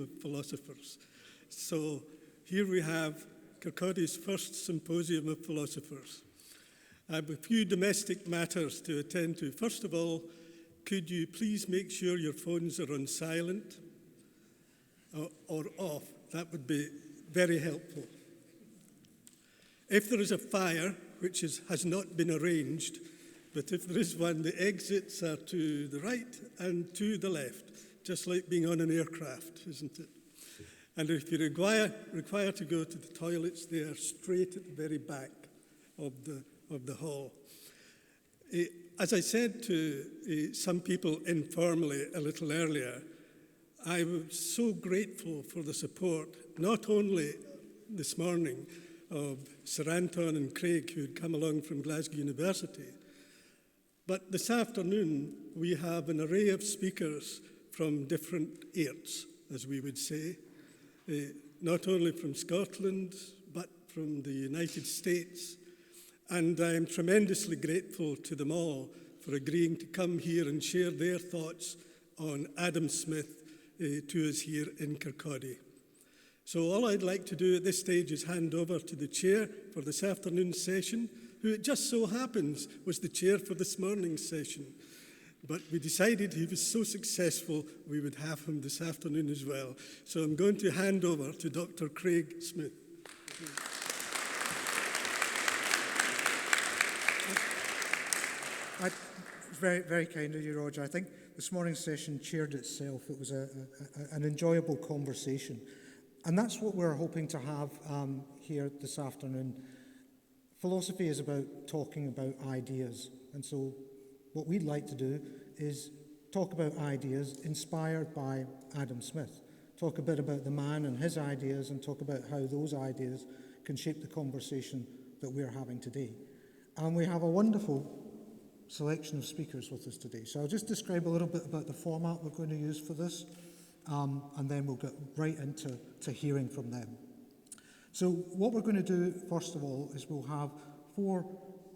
of Philosophers. So here we have Kirkcaldy's first Symposium of Philosophers. I have a few domestic matters to attend to. First of all, could you please make sure your phones are on silent or off? That would be very helpful. If there is a fire, which has not been arranged, but if there is one, the exits are to the right and to the left, just like being on an aircraft, isn't it? And if you require to go to the toilets, they are straight at the very back of the hall. As I said to some people informally a little earlier, I was so grateful for the support, not only this morning of Sir Anton and Craig, who had come along from Glasgow University, but this afternoon we have an array of speakers from different earths, as we would say, not only from Scotland, but from the United States. And I am tremendously grateful to them all for agreeing to come here and share their thoughts on Adam Smith to us here in Kirkcaldy. So all I'd like to do at this stage is hand over to the chair for this afternoon's session, who it just so happens was the chair for this morning's session. But we decided he was so successful we would have him this afternoon as well. So I'm going to hand over to Dr. Craig Smith. Very, very kind of you, Roger. I think this morning's session chaired itself. It was an enjoyable conversation. And that's what we're hoping to have here this afternoon. Philosophy is about talking about ideas. And so what we'd like to do is talk about ideas inspired by Adam Smith. Talk a bit about the man and his ideas, and talk about how those ideas can shape the conversation that we're having today. And we have a wonderful selection of speakers with us today. So I'll just describe a little bit about the format we're going to use for this, and then we'll get right into hearing from them. So what we're going to do, first of all, is we'll have 4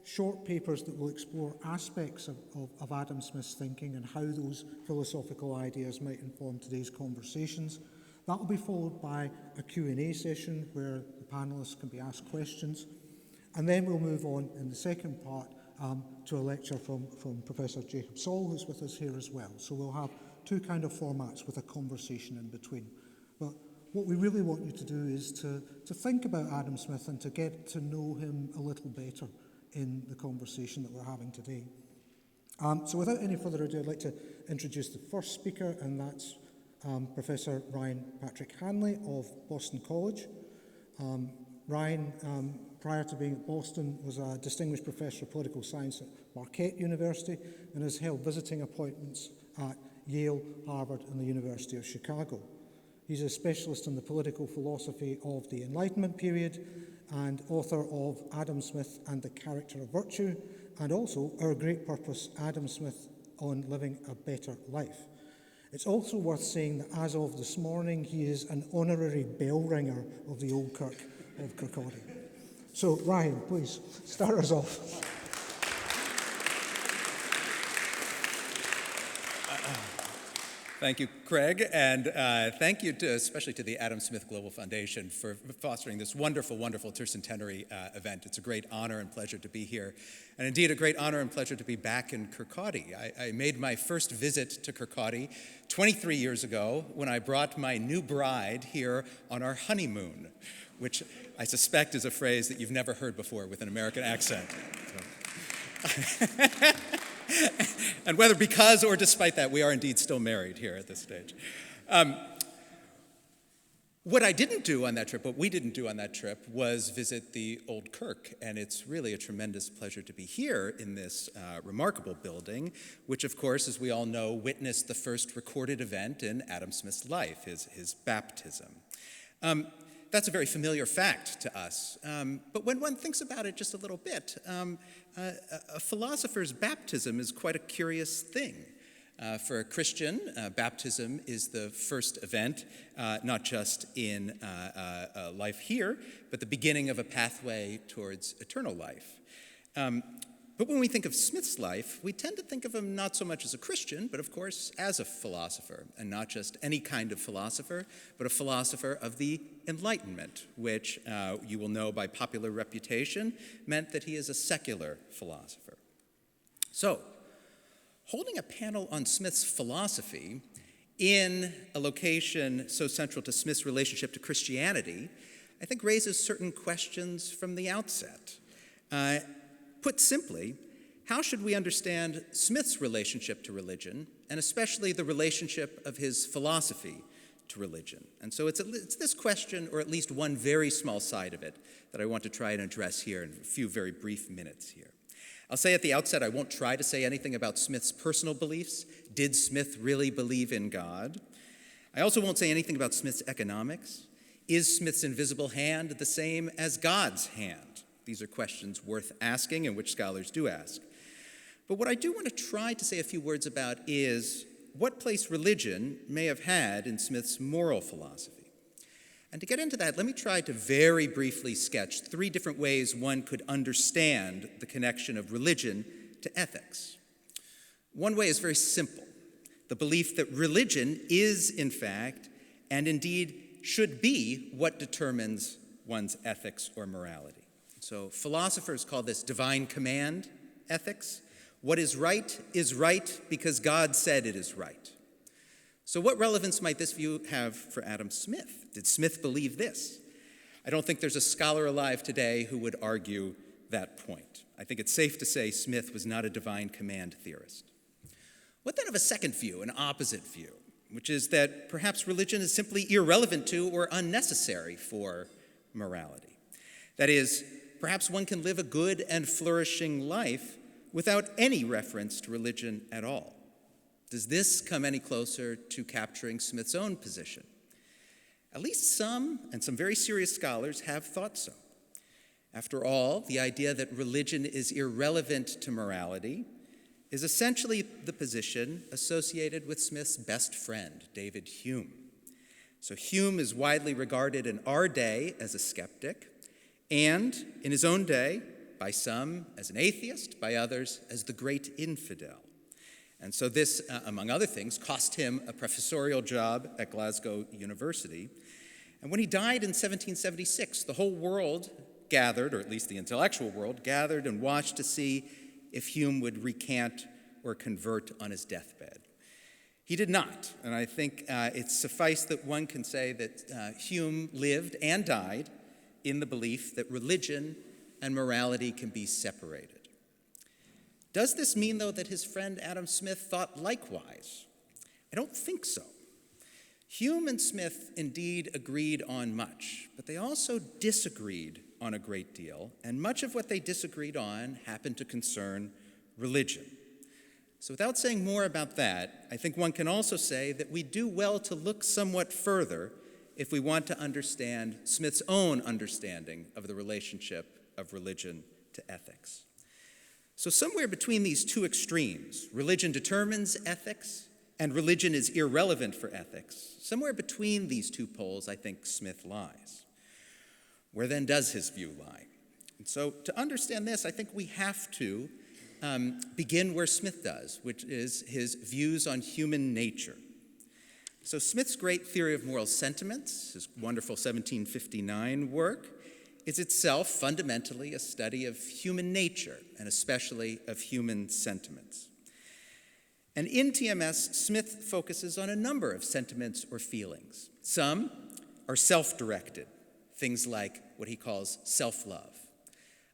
short papers that will explore aspects of Adam Smith's thinking and how those philosophical ideas might inform today's conversations. That will be followed by a Q&A session where the panellists can be asked questions. And then we'll move on in the second part to a lecture from Professor Jacob Saul, who's with us here as well. So we'll have 2 kind of formats with a conversation in between. But what we really want you to do is to think about Adam Smith and to get to know him a little better in the conversation that we're having today. So without any further ado, I'd like to introduce the first speaker, and that's Professor Ryan Patrick Hanley of Boston College. Ryan, prior to being at Boston, was a distinguished professor of political science at Marquette University and has held visiting appointments at Yale, Harvard, and the University of Chicago. He's a specialist in the political philosophy of the Enlightenment period and author of Adam Smith and the Character of Virtue, and also Our Great Purpose, Adam Smith on Living a Better Life. It's also worth saying that as of this morning, he is an honorary bell ringer of the Old Kirk of Kirkcaldy. So, Ryan, please, start us off. Thank you, Craig, and thank you especially to the Adam Smith Global Foundation for fostering this wonderful, wonderful tercentenary event. It's a great honor and pleasure to be here, and indeed a great honor and pleasure to be back in Kirkcaldy. I made my first visit to Kirkcaldy 23 years ago when I brought my new bride here on our honeymoon, which I suspect is a phrase that you've never heard before with an American accent. So. And whether because or despite that, we are indeed still married here at this stage. What I didn't do on that trip, what we didn't do on that trip, was visit the Old Kirk. And it's really a tremendous pleasure to be here in this remarkable building, which, of course, as we all know, witnessed the first recorded event in Adam Smith's life, his baptism. That's a very familiar fact to us. But when one thinks about it just a little bit, a philosopher's baptism is quite a curious thing. For a Christian, baptism is the first event, not just in life here, but the beginning of a pathway towards eternal life. But when we think of Smith's life, we tend to think of him not so much as a Christian, but of course as a philosopher, and not just any kind of philosopher, but a philosopher of the Enlightenment, which you will know by popular reputation meant that he is a secular philosopher. So, holding a panel on Smith's philosophy in a location so central to Smith's relationship to Christianity, I think raises certain questions from the outset. Put simply, how should we understand Smith's relationship to religion, and especially the relationship of his philosophy to religion? And so it's this question, or at least one very small side of it, that I want to try and address here in a few very brief minutes here. I'll say at the outset, I won't try to say anything about Smith's personal beliefs. Did Smith really believe in God? I also won't say anything about Smith's economics. Is Smith's invisible hand the same as God's hand? These are questions worth asking and which scholars do ask. But what I do want to try to say a few words about is what place religion may have had in Smith's moral philosophy. And to get into that, let me try to very briefly sketch 3 different ways one could understand the connection of religion to ethics. One way is very simple, the belief that religion is, in fact, and indeed should be what determines one's ethics or morality. So philosophers call this divine command ethics. What is right because God said it is right. So what relevance might this view have for Adam Smith? Did Smith believe this? I don't think there's a scholar alive today who would argue that point. I think it's safe to say Smith was not a divine command theorist. What then of a second view, an opposite view, which is that perhaps religion is simply irrelevant to or unnecessary for morality? That is, perhaps one can live a good and flourishing life without any reference to religion at all. Does this come any closer to capturing Smith's own position? At least some, and some very serious scholars, have thought so. After all, the idea that religion is irrelevant to morality is essentially the position associated with Smith's best friend, David Hume. So Hume is widely regarded in our day as a skeptic, and in his own day, by some as an atheist, by others as the great infidel. And so this, among other things, cost him a professorial job at Glasgow University. And when he died in 1776, the whole world gathered, or at least the intellectual world, gathered and watched to see if Hume would recant or convert on his deathbed. He did not, and I think it's suffice that one can say that Hume lived and died in the belief that religion and morality can be separated. Does this mean, though, that his friend Adam Smith thought likewise? I don't think so. Hume and Smith indeed agreed on much, but they also disagreed on a great deal, and much of what they disagreed on happened to concern religion. So without saying more about that, I think one can also say that we do well to look somewhat further if we want to understand Smith's own understanding of the relationship of religion to ethics. So somewhere between these two extremes, religion determines ethics and religion is irrelevant for ethics, somewhere between these two poles, I think Smith lies. Where then does his view lie? And so to understand this, I think we have to begin where Smith does, which is his views on human nature. So Smith's great theory of moral sentiments, his wonderful 1759 work, is itself fundamentally a study of human nature, and especially of human sentiments. And in TMS, Smith focuses on a number of sentiments or feelings. Some are self-directed, things like what he calls self-love.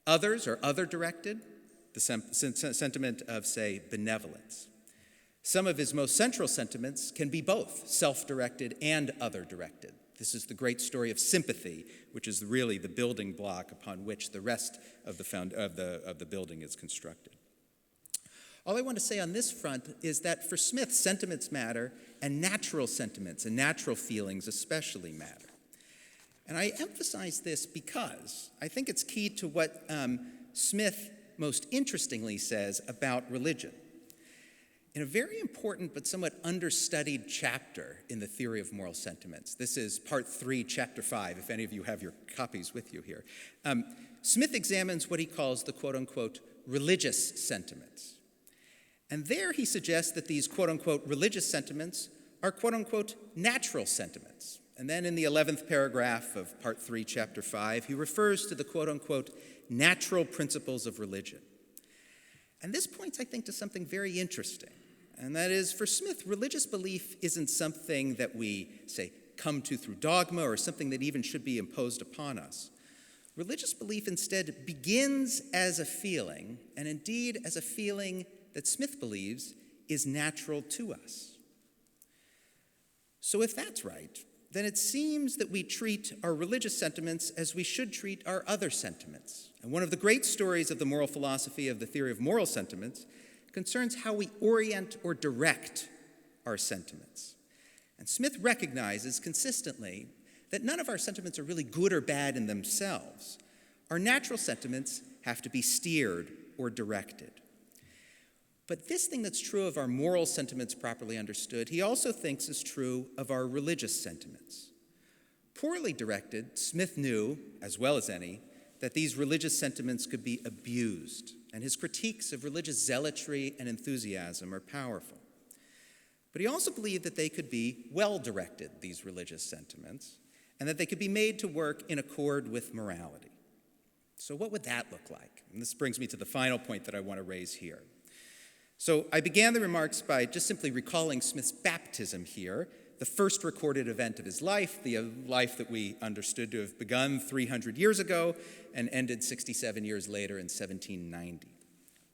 Others are other-directed, the sentiment of, say, benevolence. Some of his most central sentiments can be both self-directed and other-directed. This is the great story of sympathy, which is really the building block upon which the rest of the building is constructed. All I want to say on this front is that for Smith, sentiments matter, and natural sentiments and natural feelings especially matter. And I emphasize this because I think it's key to what Smith most interestingly says about religion. in a very important but somewhat understudied chapter in the theory of moral sentiments. This is part 3, chapter 5, if any of you have your copies with you here. Smith examines what he calls the quote-unquote religious sentiments. And there he suggests that these quote-unquote religious sentiments are quote-unquote natural sentiments. And then in the 11th paragraph of part 3, chapter 5, he refers to the quote-unquote natural principles of religion. And this points, I think, to something very interesting. And that is, for Smith, religious belief isn't something that we, say, come to through dogma or something that even should be imposed upon us. Religious belief instead begins as a feeling, and indeed as a feeling that Smith believes is natural to us. So if that's right, then it seems that we treat our religious sentiments as we should treat our other sentiments. And one of the great stories of the moral philosophy of the theory of moral sentiments concerns how we orient or direct our sentiments. And Smith recognizes consistently that none of our sentiments are really good or bad in themselves. Our natural sentiments have to be steered or directed. But this thing that's true of our moral sentiments properly understood, he also thinks is true of our religious sentiments. Poorly directed, Smith knew, as well as any, that these religious sentiments could be abused, and his critiques of religious zealotry and enthusiasm are powerful. But he also believed that they could be well-directed, these religious sentiments, and that they could be made to work in accord with morality. So what would that look like? And this brings me to the final point that I want to raise here. So I began the remarks by just simply recalling Smith's baptism here, the first recorded event of his life, the life that we understood to have begun 300 years ago and ended 67 years later in 1790.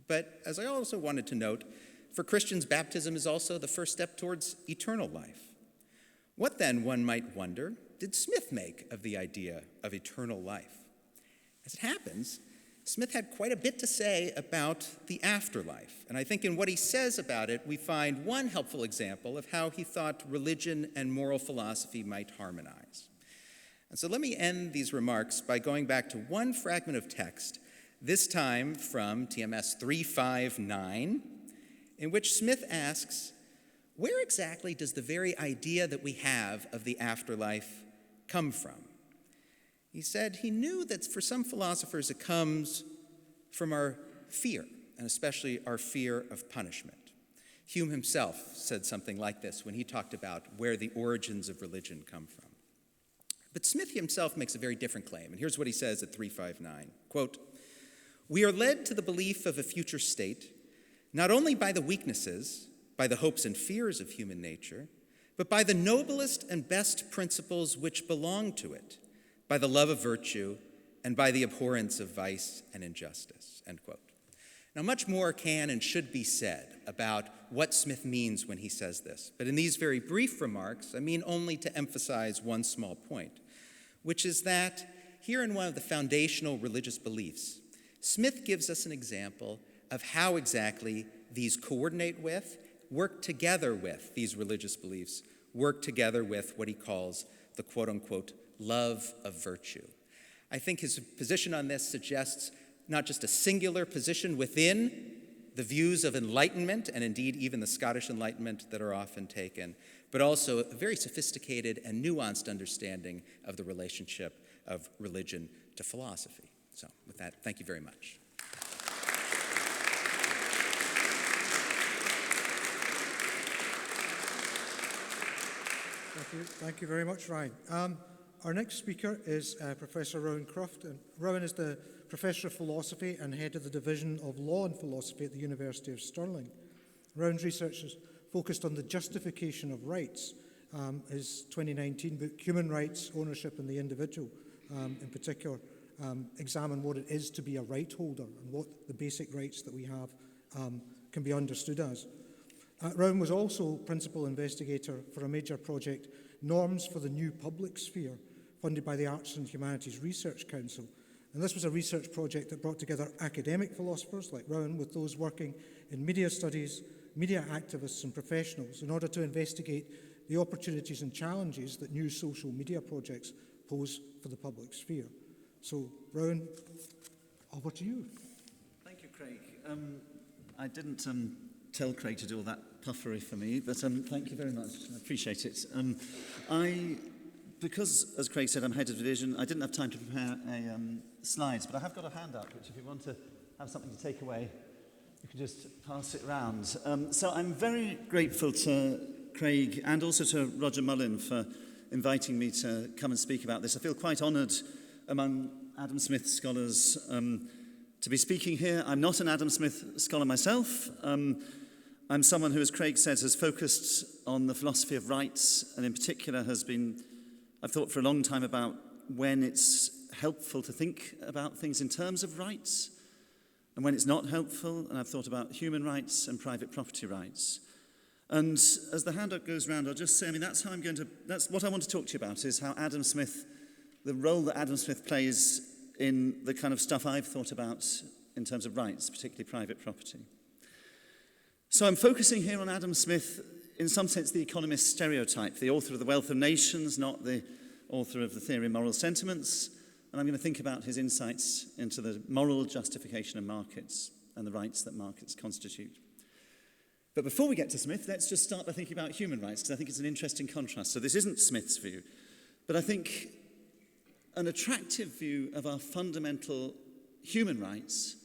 But as I also wanted to note, for Christians, baptism is also the first step towards eternal life. What then, one might wonder, did Smith make of the idea of eternal life? As it happens, Smith had quite a bit to say about the afterlife, and I think in what he says about it, we find one helpful example of how he thought religion and moral philosophy might harmonize. And so let me end these remarks by going back to one fragment of text, this time from TMS 359, in which Smith asks, where exactly does the very idea that we have of the afterlife come from? He said he knew that for some philosophers it comes from our fear, and especially our fear of punishment. Hume himself said something like this when he talked about where the origins of religion come from. But Smith himself makes a very different claim, and here's what he says at 359, quote, "We are led to the belief of a future state, not only by the weaknesses, by the hopes and fears of human nature, but by the noblest and best principles which belong to it, by the love of virtue, and by the abhorrence of vice and injustice," end quote. Now, much more can and should be said about what Smith means when he says this, but in these very brief remarks, I mean only to emphasize one small point, which is that here in one of the foundational religious beliefs, Smith gives us an example of how exactly these coordinate with, work together with, these religious beliefs, work together with what he calls the quote-unquote love of virtue. I think his position on this suggests not just a singular position within the views of Enlightenment, and indeed even the Scottish Enlightenment that are often taken, but also a very sophisticated and nuanced understanding of the relationship of religion to philosophy. So with that, thank you very much. Thank you very much, Ryan. Our next speaker is Professor Rowan Croft. And Rowan is the Professor of Philosophy and Head of the Division of Law and Philosophy at the University of Stirling. Rowan's research is focused on the justification of rights. His 2019 book, Human Rights, Ownership and the Individual, in particular, examine what it is to be a right holder and what the basic rights that we have can be understood as. Rowan was also principal investigator for a major project, Norms for the New Public Sphere, funded by the Arts and Humanities Research Council. And this was a research project that brought together academic philosophers like Rowan with those working in media studies, media activists and professionals in order to investigate the opportunities and challenges that new social media projects pose for the public sphere. So, Rowan, over to you. Thank you, Craig. I didn't tell Craig to do all that puffery for me, but thank you very much. I appreciate it. Because, as Craig said, I'm head of division, I didn't have time to prepare slides, but I have got a handout, which if you want to have something to take away, you can just pass it around. So I'm very grateful to Craig and also to Roger Mullin for inviting me to come and speak about this. I feel quite honoured among Adam Smith scholars to be speaking here. I'm not an Adam Smith scholar myself. I'm someone who, as Craig said, has focused on the philosophy of rights, and in particular I've thought for a long time about when it's helpful to think about things in terms of rights and when it's not helpful, and I've thought about human rights and private property rights. And as the handout goes round, I'll just say, that's what I want to talk to you about, is how Adam Smith, the role that Adam Smith plays in the kind of stuff I've thought about in terms of rights, particularly private property. So I'm focusing here on Adam Smith, in some sense, the economist stereotype, the author of The Wealth of Nations, not the author of The Theory of Moral Sentiments. And I'm going to think about his insights into the moral justification of markets and the rights that markets constitute. But before we get to Smith, let's just start by thinking about human rights, because I think it's an interesting contrast. So this isn't Smith's view, but I think an attractive view of our fundamental human rights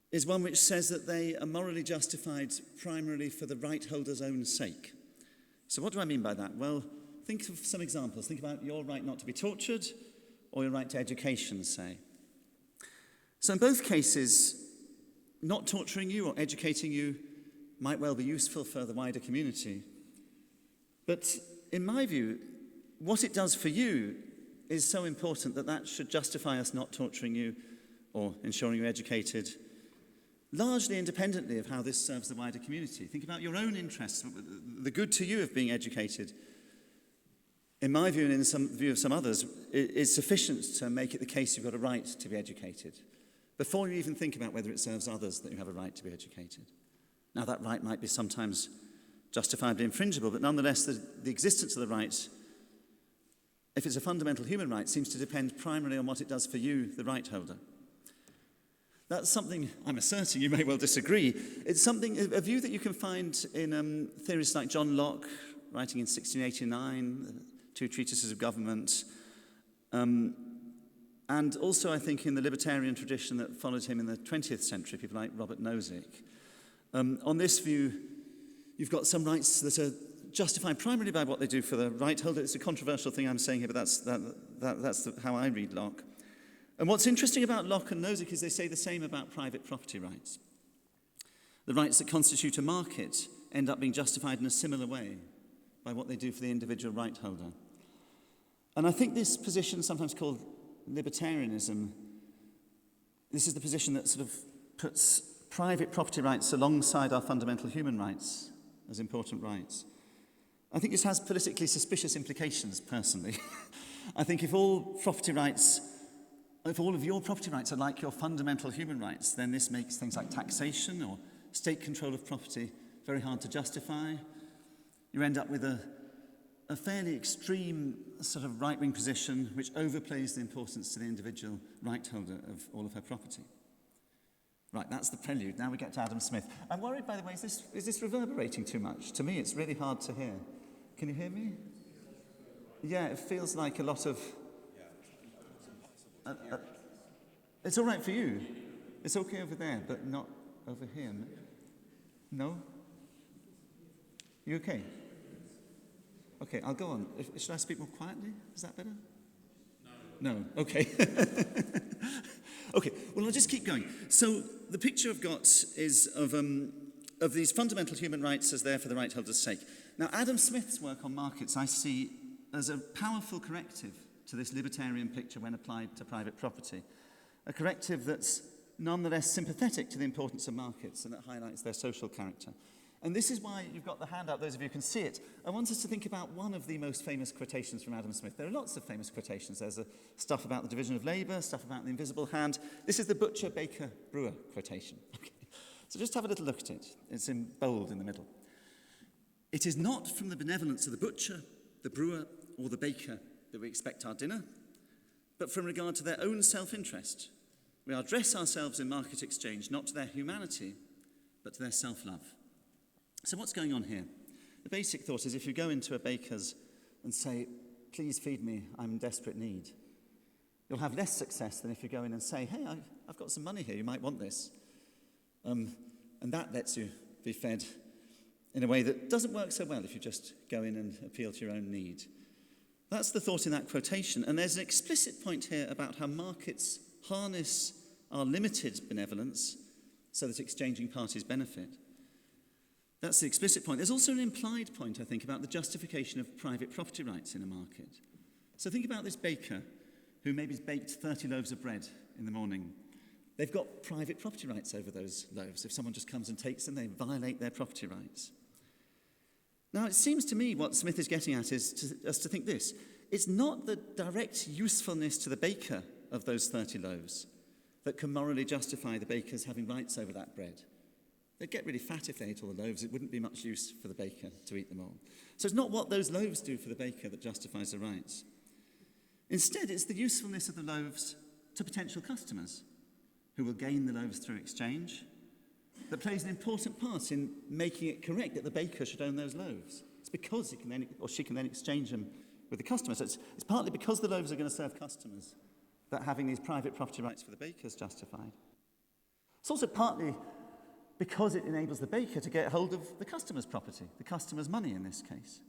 is one which says that they are morally justified primarily for the right holder's own sake. So what do I mean by that? Well, think of some examples. Think about your right not to be tortured, or your right to education, say. So in both cases, not torturing you or educating you might well be useful for the wider community. But in my view, what it does for you is so important that that should justify us not torturing you or ensuring you're educated, largely independently of how this serves the wider community. Think about your own interests, the good to you of being educated. In my view, and in some view of some others, is sufficient to make it the case you've got a right to be educated, before you even think about whether it serves others that you have a right to be educated. Now, that right might be sometimes justifiably infringible, but nonetheless, the existence of the right, if it's a fundamental human right, seems to depend primarily on what it does for you, the right holder. That's something I'm asserting, you may well disagree. It's a view that you can find in theorists like John Locke, writing in 1689, two treatises of government, and also, I think, in the libertarian tradition that followed him in the 20th century, people like Robert Nozick. On this view, you've got some rights that are justified primarily by what they do for the right holder. It's a controversial thing I'm saying here, but that's how I read Locke. And what's interesting about Locke and Nozick is they say the same about private property rights. The rights that constitute a market end up being justified in a similar way by what they do for the individual right holder. And I think this position, sometimes called libertarianism, this is the position that sort of puts private property rights alongside our fundamental human rights as important rights. I think this has politically suspicious implications, personally. I think if all of your property rights are like your fundamental human rights, then this makes things like taxation or state control of property very hard to justify. You end up with a fairly extreme sort of right-wing position which overplays the importance to the individual right holder of all of her property. Right, that's the prelude. Now we get to Adam Smith. I'm worried, by the way, is this reverberating too much? To me, it's really hard to hear. Can you hear me? Yeah, it feels like a lot of... it's all right for you. It's okay over there, but not over here. No? You okay? Okay, I'll go on. Should I speak more quietly? Is that better? No. Okay. Okay, well, I'll just keep going. So the picture I've got is of these fundamental human rights as there for the right holder's sake. Now, Adam Smith's work on markets I see as a powerful corrective to this libertarian picture when applied to private property, a corrective that's nonetheless sympathetic to the importance of markets and that highlights their social character. And this is why you've got the handout, those of you who can see it. I want us to think about one of the most famous quotations from Adam Smith. There are lots of famous quotations. There's stuff about the division of labour, stuff about the invisible hand. This is the butcher, baker, brewer quotation. Okay. So just have a little look at it. It's in bold in the middle. It is not from the benevolence of the butcher, the brewer, or the baker that we expect our dinner, but from regard to their own self-interest. We address ourselves in market exchange, not to their humanity, but to their self-love. So what's going on here? The basic thought is if you go into a baker's and say, please feed me, I'm in desperate need, you'll have less success than if you go in and say, hey, I've got some money here, you might want this. And that lets you be fed in a way that doesn't work so well if you just go in and appeal to your own need. That's the thought in that quotation. And there's an explicit point here about how markets harness our limited benevolence so that exchanging parties benefit. That's the explicit point. There's also an implied point, I think, about the justification of private property rights in a market. So think about this baker who maybe's baked 30 loaves of bread in the morning. They've got private property rights over those loaves. If someone just comes and takes them, they violate their property rights. Now, it seems to me what Smith is getting at is us to think this. It's not the direct usefulness to the baker of those 30 loaves that can morally justify the bakers having rights over that bread. They'd get really fat if they ate all the loaves. It wouldn't be much use for the baker to eat them all. So it's not what those loaves do for the baker that justifies the rights. Instead, it's the usefulness of the loaves to potential customers who will gain the loaves through exchange that plays an important part in making it correct that the baker should own those loaves. It's because he can then, or she can then exchange them with the customer. So it's partly because the loaves are going to serve customers that having these private property rights for the baker is justified. It's also partly because it enables the baker to get hold of the customer's property, the customer's money in this case.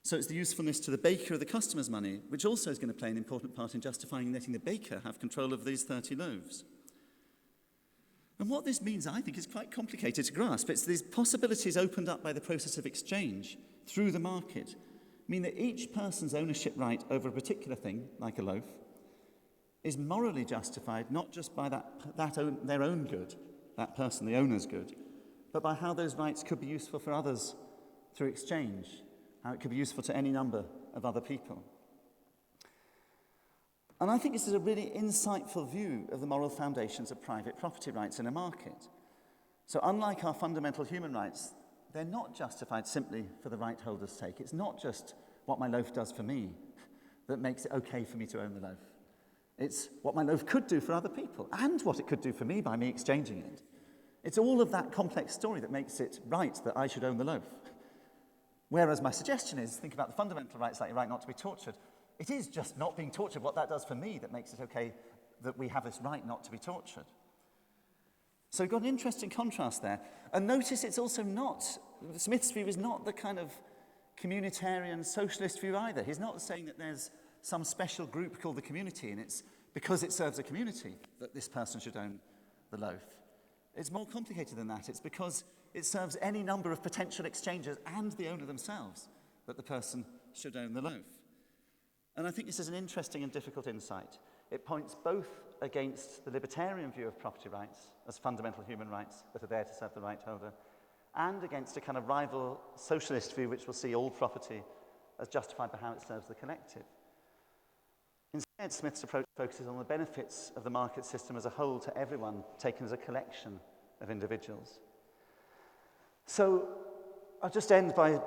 So it's the usefulness to the baker of the customer's money, which also is going to play an important part in justifying letting the baker have control of these 30 loaves. And what this means, I think, is quite complicated to grasp. It's these possibilities opened up by the process of exchange through the market mean that each person's ownership right over a particular thing, like a loaf, is morally justified not just by their own good, that person, the owner's good, but by how those rights could be useful for others through exchange, how it could be useful to any number of other people. And I think this is a really insightful view of the moral foundations of private property rights in a market. So unlike our fundamental human rights, they're not justified simply for the right holder's sake. It's not just what my loaf does for me that makes it okay for me to own the loaf. It's what my loaf could do for other people and what it could do for me by me exchanging it. It's all of that complex story that makes it right that I should own the loaf. Whereas my suggestion is, think about the fundamental rights like your right not to be tortured. It is just not being tortured, what that does for me, that makes it okay that we have this right not to be tortured. So we've got an interesting contrast there. And notice it's also not, Smith's view is not the kind of communitarian socialist view either. He's not saying that there's some special group called the community, and it's because it serves a community that this person should own the loaf. It's more complicated than that. It's because it serves any number of potential exchangers and the owner themselves that the person should own the loaf. And I think this is an interesting and difficult insight. It points both against the libertarian view of property rights as fundamental human rights that are there to serve the right holder, and against a kind of rival socialist view which will see all property as justified by how it serves the collective. Instead, Smith's approach focuses on the benefits of the market system as a whole to everyone, taken as a collection of individuals. So I'll just end by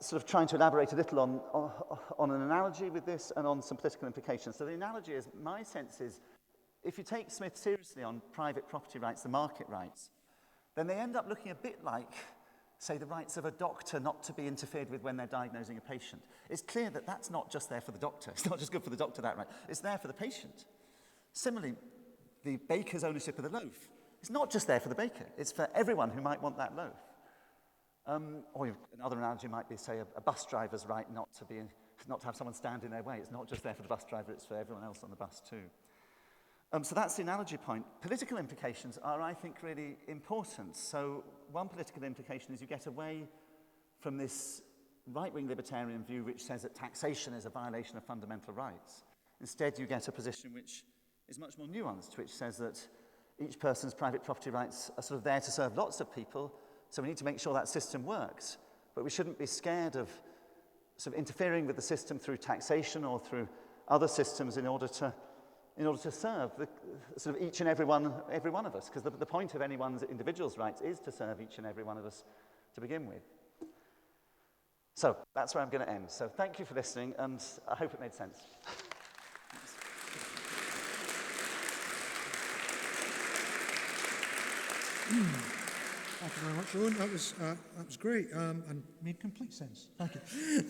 sort of trying to elaborate a little on an analogy with this and on some political implications. So the analogy is, my sense is, if you take Smith seriously on private property rights, the market rights, then they end up looking a bit like, say, the rights of a doctor not to be interfered with when they're diagnosing a patient. It's clear that that's not just there for the doctor. It's not just good for the doctor, that right. It's there for the patient. Similarly, the baker's ownership of the loaf is not just there for the baker. It's for everyone who might want that loaf. Or another analogy might be, say, a bus driver's right not to have someone stand in their way. It's not just there for the bus driver, it's for everyone else on the bus too. So that's the analogy point. Political implications are, I think, really important. So one political implication is you get away from this right-wing libertarian view which says that taxation is a violation of fundamental rights. Instead, you get a position which is much more nuanced, which says that each person's private property rights are sort of there to serve lots of people, so we need to make sure that system works. But we shouldn't be scared of sort of interfering with the system through taxation or through other systems in order to serve the, sort of each and every one of us, because the point of anyone's individual's rights is to serve each and every one of us to begin with. So that's where I'm going to end. So thank you for listening, and I hope it made sense. Thank you very much, Owen. That was great and made complete sense. Thank you.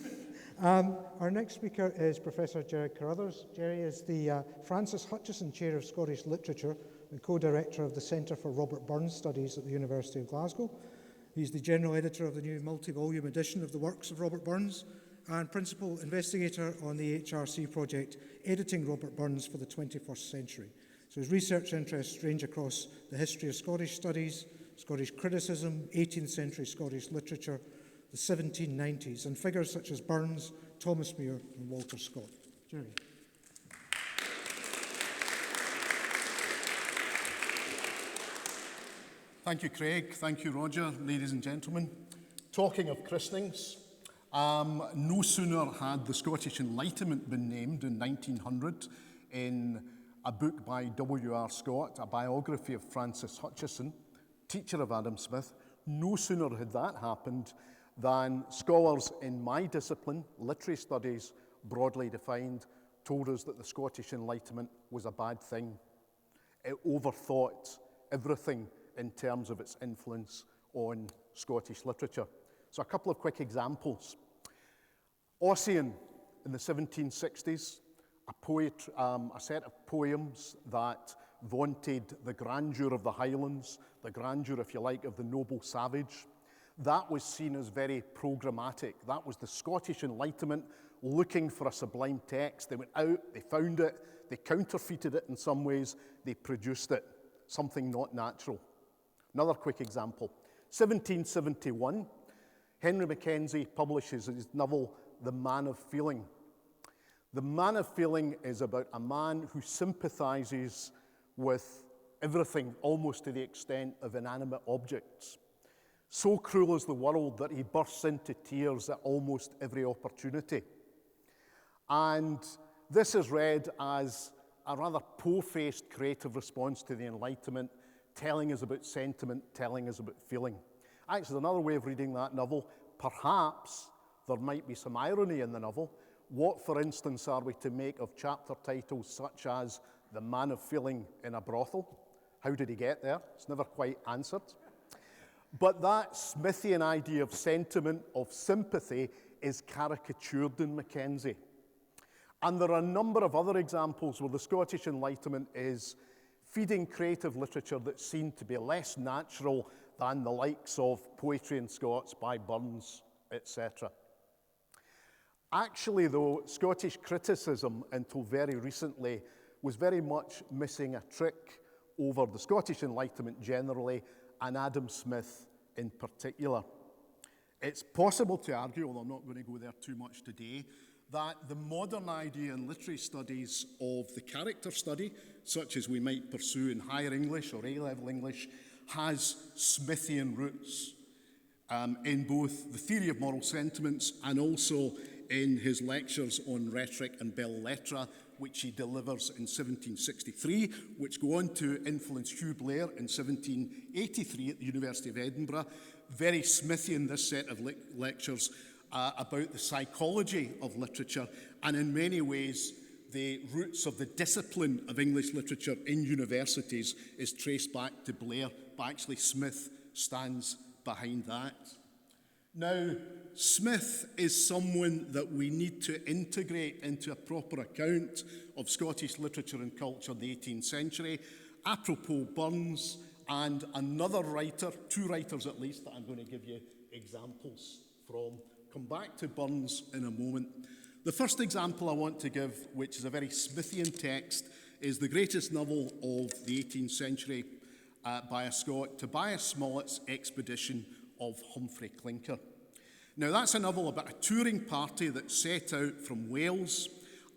Our next speaker is Professor Jerry Carruthers. Jerry is the Francis Hutcheson Chair of Scottish Literature and co-director of the Centre for Robert Burns Studies at the University of Glasgow. He's the general editor of the new multi-volume edition of the works of Robert Burns and principal investigator on the HRC project Editing Robert Burns for the 21st Century. So his research interests range across the history of Scottish studies, Scottish criticism, 18th century Scottish literature, the 1790s, and figures such as Burns, Thomas Muir, and Walter Scott. Jerry. Thank you, Craig. Thank you, Roger. Ladies and gentlemen, talking of christenings, no sooner had the Scottish Enlightenment been named in 1900 in a book by W.R. Scott, a biography of Francis Hutcheson, teacher of Adam Smith. No sooner had that happened than scholars in my discipline, literary studies, broadly defined, told us that the Scottish Enlightenment was a bad thing. It overthought everything in terms of its influence on Scottish literature. So a couple of quick examples. Ossian in the 1760s, a set of poems that vaunted the grandeur of the Highlands, the grandeur, if you like, of the noble savage. That was seen as very programmatic. That was the Scottish Enlightenment looking for a sublime text. They went out, they found it, they counterfeited it in some ways, they produced it, something not natural. Another quick example, 1771, Henry Mackenzie publishes his novel, The Man of Feeling. The Man of Feeling is about a man who sympathizes with everything, almost to the extent of inanimate objects. So cruel is the world that he bursts into tears at almost every opportunity. And this is read as a rather po-faced creative response to the Enlightenment, telling us about sentiment, telling us about feeling. Actually, another way of reading that novel, perhaps there might be some irony in the novel. What, for instance, are we to make of chapter titles such as The Man of Feeling in a Brothel? How did he get there? It's never quite answered. But that Smithian idea of sentiment, of sympathy, is caricatured in Mackenzie. And there are a number of other examples where the Scottish Enlightenment is feeding creative literature that seemed to be less natural than the likes of Poetry in Scots by Burns, etc. Actually, though, Scottish criticism, until very recently, was very much missing a trick over the Scottish Enlightenment generally and Adam Smith in particular. It's possible to argue, although I'm not going to go there too much today, that the modern idea in literary studies of the character study, such as we might pursue in higher English or A-level English, has Smithian roots in both the theory of moral sentiments and also in his lectures on rhetoric and belles lettres, which he delivers in 1763, which go on to influence Hugh Blair in 1783 at the University of Edinburgh. Very Smithian, this set of lectures about the psychology of literature, and in many ways, the roots of the discipline of English literature in universities is traced back to Blair, but actually Smith stands behind that. Now, Smith is someone that we need to integrate into a proper account of Scottish literature and culture in the 18th century, apropos Burns and another writer, two writers at least, that I'm going to give you examples from. Come back to Burns in a moment. The first example I want to give, which is a very Smithian text, is the greatest novel of the 18th century by a Scot, Tobias Smollett's Expedition of Humphrey Clinker. Now, that's a novel about a touring party that set out from Wales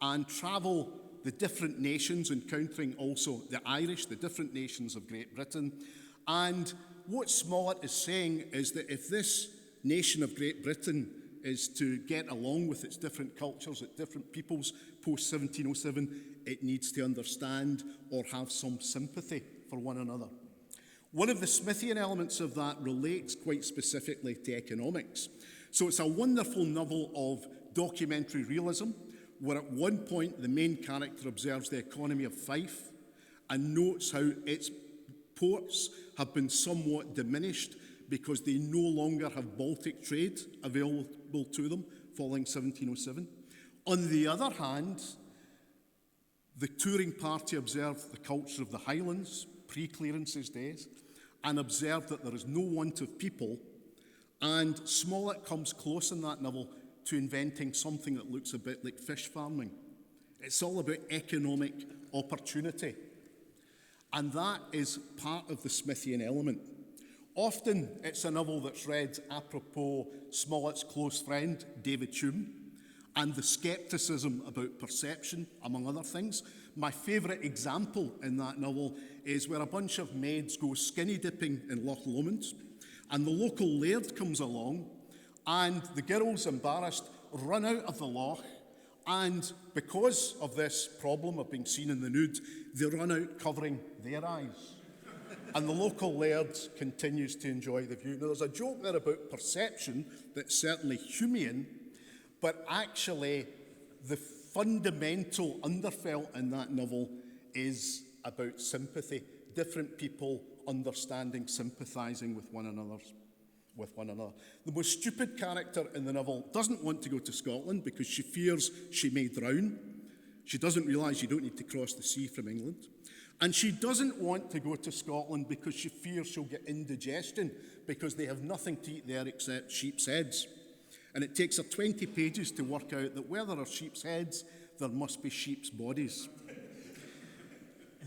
and travel the different nations, encountering also the Irish, the different nations of Great Britain. And what Smollett is saying is that if this nation of Great Britain is to get along with its different cultures, its different peoples post-1707, it needs to understand or have some sympathy for one another. One of the Smithian elements of that relates quite specifically to economics. So it's a wonderful novel of documentary realism, where at one point the main character observes the economy of Fife and notes how its ports have been somewhat diminished because they no longer have Baltic trade available to them following 1707. On the other hand, the touring party observed the culture of the Highlands, pre-clearances days, and observed that there is no want of people, and Smollett comes close in that novel to inventing something that looks a bit like fish farming. It's all about economic opportunity. And that is part of the Smithian element. Often it's a novel that's read apropos Smollett's close friend, David Hume, and the scepticism about perception, among other things. My favourite example in that novel is where a bunch of maids go skinny dipping in Loch Lomond, and the local laird comes along, and the girls, embarrassed, run out of the loch, and because of this problem of being seen in the nude, they run out covering their eyes. And the local laird continues to enjoy the view. Now, there's a joke there about perception that's certainly Humean, but actually the fundamental underfelt in that novel is about sympathy. Different people understanding, sympathising with one another. The most stupid character in the novel doesn't want to go to Scotland because she fears she may drown. She doesn't realise you don't need to cross the sea from England. And she doesn't want to go to Scotland because she fears she'll get indigestion because they have nothing to eat there except sheep's heads. And it takes her 20 pages to work out that where there are sheep's heads, there must be sheep's bodies.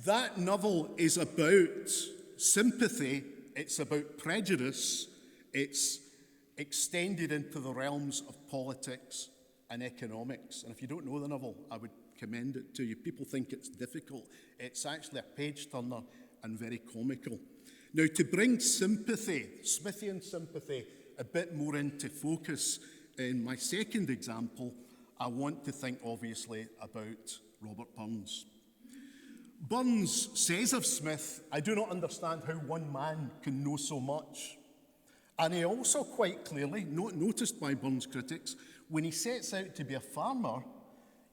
That novel is about sympathy, it's about prejudice, it's extended into the realms of politics and economics. And if you don't know the novel, I would commend it to you. People think it's difficult. It's actually a page-turner and very comical. Now, to bring sympathy, Smithian sympathy, a bit more into focus, in my second example, I want to think, obviously, about Robert Burns. Burns says of Smith, "I do not understand how one man can know so much." And he also quite clearly, not noticed by Burns critics, when he sets out to be a farmer,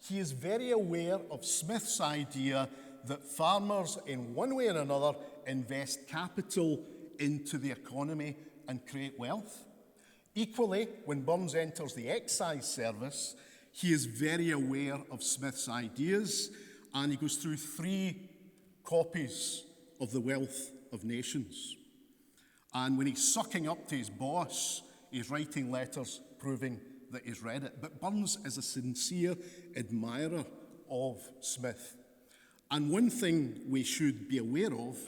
he is very aware of Smith's idea that farmers, in one way or another, invest capital into the economy and create wealth. Equally, when Burns enters the excise service, he is very aware of Smith's ideas, and he goes through 3 copies of The Wealth of Nations. And when he's sucking up to his boss, he's writing letters proving that he's read it. But Burns is a sincere admirer of Smith. And one thing we should be aware of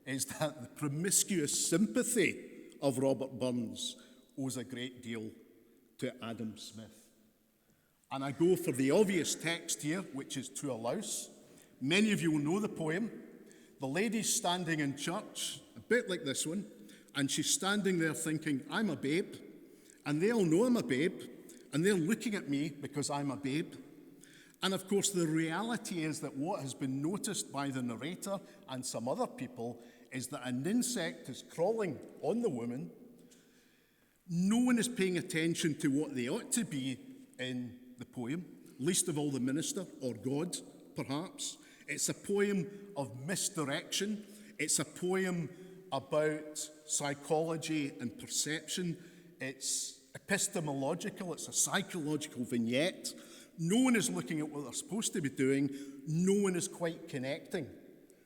is that the promiscuous sympathy of Robert Burns owes a great deal to Adam Smith. And I go for the obvious text here, which is To a Louse. Many of you will know the poem. The lady's standing in church, a bit like this one, and she's standing there thinking, I'm a babe, and they all know I'm a babe, and they're looking at me because I'm a babe. And of course, the reality is that what has been noticed by the narrator and some other people is that an insect is crawling on the woman. No one is paying attention to what they ought to be in the poem, least of all the minister or God, perhaps. It's a poem of misdirection. It's a poem about psychology and perception. It's epistemological. It's a psychological vignette. No one is looking at what they're supposed to be doing. No one is quite connecting.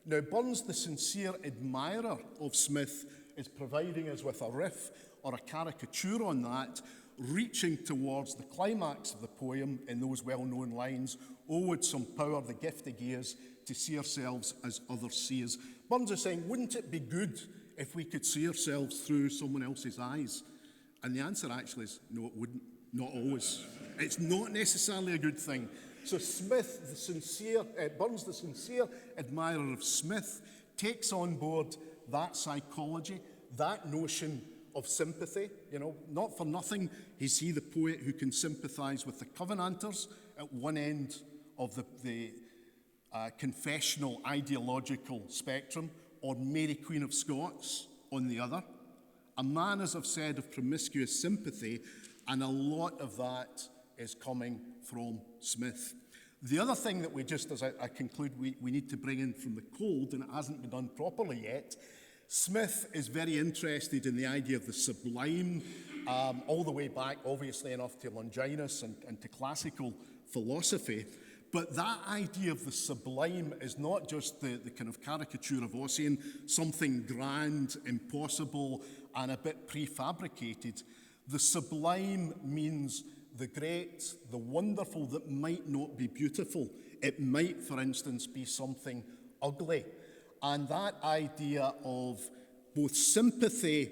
Now, Burns, the sincere admirer of Smith, is providing us with a riff or a caricature on that, reaching towards the climax of the poem in those well-known lines, "Oh, would some power the gift of ears to see ourselves as others see us." Burns is saying, wouldn't it be good if we could see ourselves through someone else's eyes? And the answer actually is, no, it wouldn't. Not always. It's not necessarily a good thing. So Smith, Burns, the sincere admirer of Smith, takes on board that psychology, that notion of sympathy. You know, not for nothing is he the poet who can sympathise with the Covenanters at one end of the confessional ideological spectrum, or Mary Queen of Scots on the other. A man, as I've said, of promiscuous sympathy, and a lot of that is coming from Smith. The other thing that we just, as I conclude, we need to bring in from the cold, and it hasn't been done properly yet, Smith is very interested in the idea of the sublime, all the way back, obviously enough, to Longinus and to classical philosophy. But that idea of the sublime is not just the kind of caricature of Ossian, something grand, impossible, and a bit prefabricated. The sublime means the great, the wonderful that might not be beautiful. It might, for instance, be something ugly. And that idea of both sympathy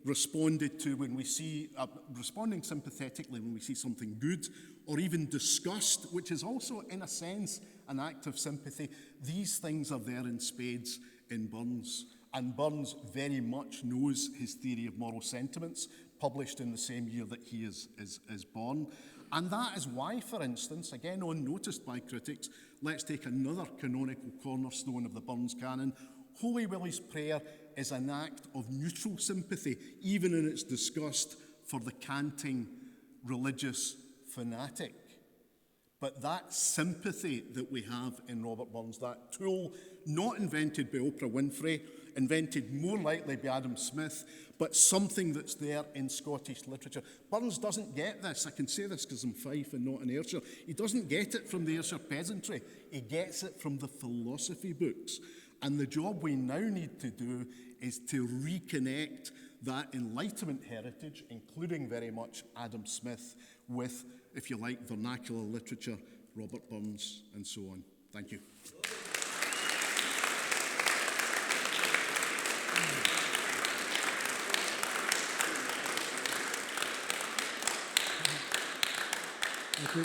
responded to when we see, responding sympathetically when we see something good, or even disgust, which is also, in a sense, an act of sympathy. These things are there in spades in Burns. And Burns very much knows his theory of moral sentiments, published in the same year that he is born. And that is why, for instance, again unnoticed by critics, let's take another canonical cornerstone of the Burns canon. Holy Willie's Prayer is an act of neutral sympathy, even in its disgust for the canting religious fanatic. But that sympathy that we have in Robert Burns, that tool not invented by Oprah Winfrey, invented more likely by Adam Smith, but something that's there in Scottish literature. Burns doesn't get this. I can say this because I'm Fife and not in Ayrshire. He doesn't get it from the Ayrshire peasantry. He gets it from the philosophy books. And the job we now need to do is to reconnect that Enlightenment heritage, including very much Adam Smith, with, if you like, vernacular literature, Robert Burns, and so on. Thank you. Thank you.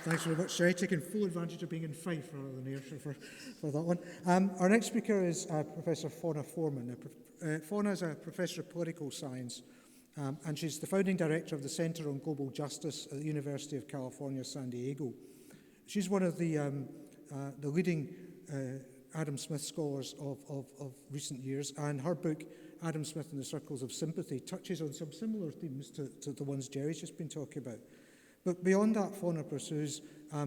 Thanks very much, Sherry. Taking full advantage of being in Fife rather than Ayrshire for that one. Our next speaker is Professor Fauna Foreman. Fauna is a professor of political science, and she's the founding director of the Center on Global Justice at the University of California, San Diego. She's one of the leading Adam Smith scholars of recent years, and her book, Adam Smith and the Circles of Sympathy, touches on some similar themes to the ones Jerry's just been talking about. But beyond that, Fauna pursues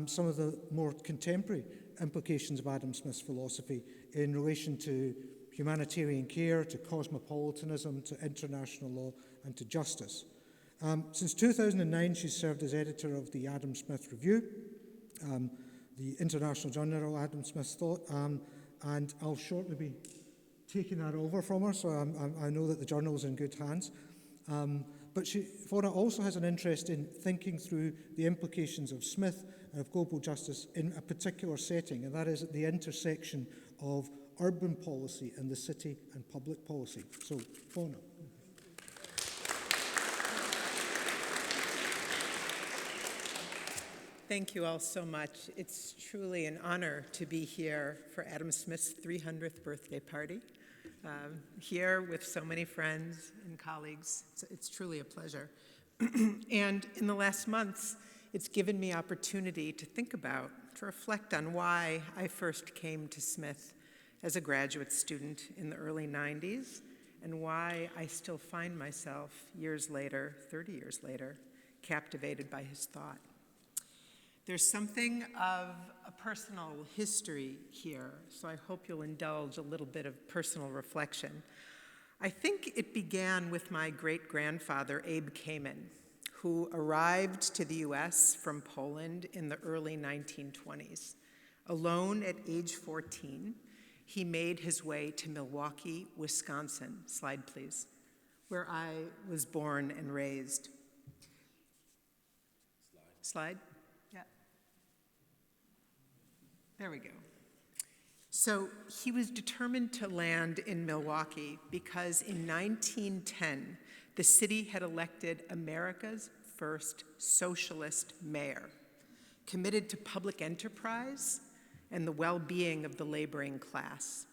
some of the more contemporary implications of Adam Smith's philosophy in relation to humanitarian care, to cosmopolitanism, to international law, and to justice. Since 2009, she's served as editor of the Adam Smith Review, the international journal Adam Smith's Thought, and I'll shortly be taking that over from her, so I know that the journal is in good hands. But Fauna also has an interest in thinking through the implications of Smith and of global justice in a particular setting, and that is at the intersection of urban policy and the city and public policy. So, Fauna. Thank you all so much. It's truly an honor to be here for Adam Smith's 300th birthday party. Here with so many friends and colleagues. It's truly a pleasure. And in the last months, it's given me opportunity to think about, to reflect on why I first came to Smith as a graduate student in the early 90s, and why I still find myself years later, 30 years later, captivated by his thought. There's something of a personal history here, so I hope you'll indulge a little bit of personal reflection. I think it began with my great-grandfather, Abe Kamen, who arrived to the US from Poland in the early 1920s. Alone at age 14, he made his way to Milwaukee, Wisconsin, slide please, where I was born and raised. Slide? Yeah. There we go. So he was determined to land in Milwaukee because in 1910, the city had elected America's first socialist mayor, committed to public enterprise and the well-being of the laboring class.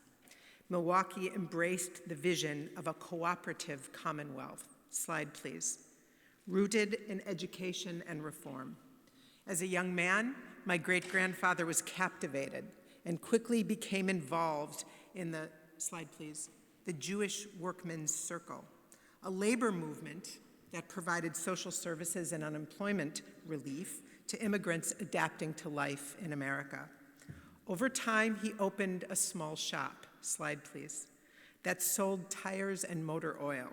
Milwaukee embraced the vision of a cooperative commonwealth. Slide, please. Rooted in education and reform. As a young man, my great-grandfather was captivated and quickly became involved in the, slide please, the Jewish Workmen's Circle, a labor movement that provided social services and unemployment relief to immigrants adapting to life in America. Over time, he opened a small shop, slide please, that sold tires and motor oil.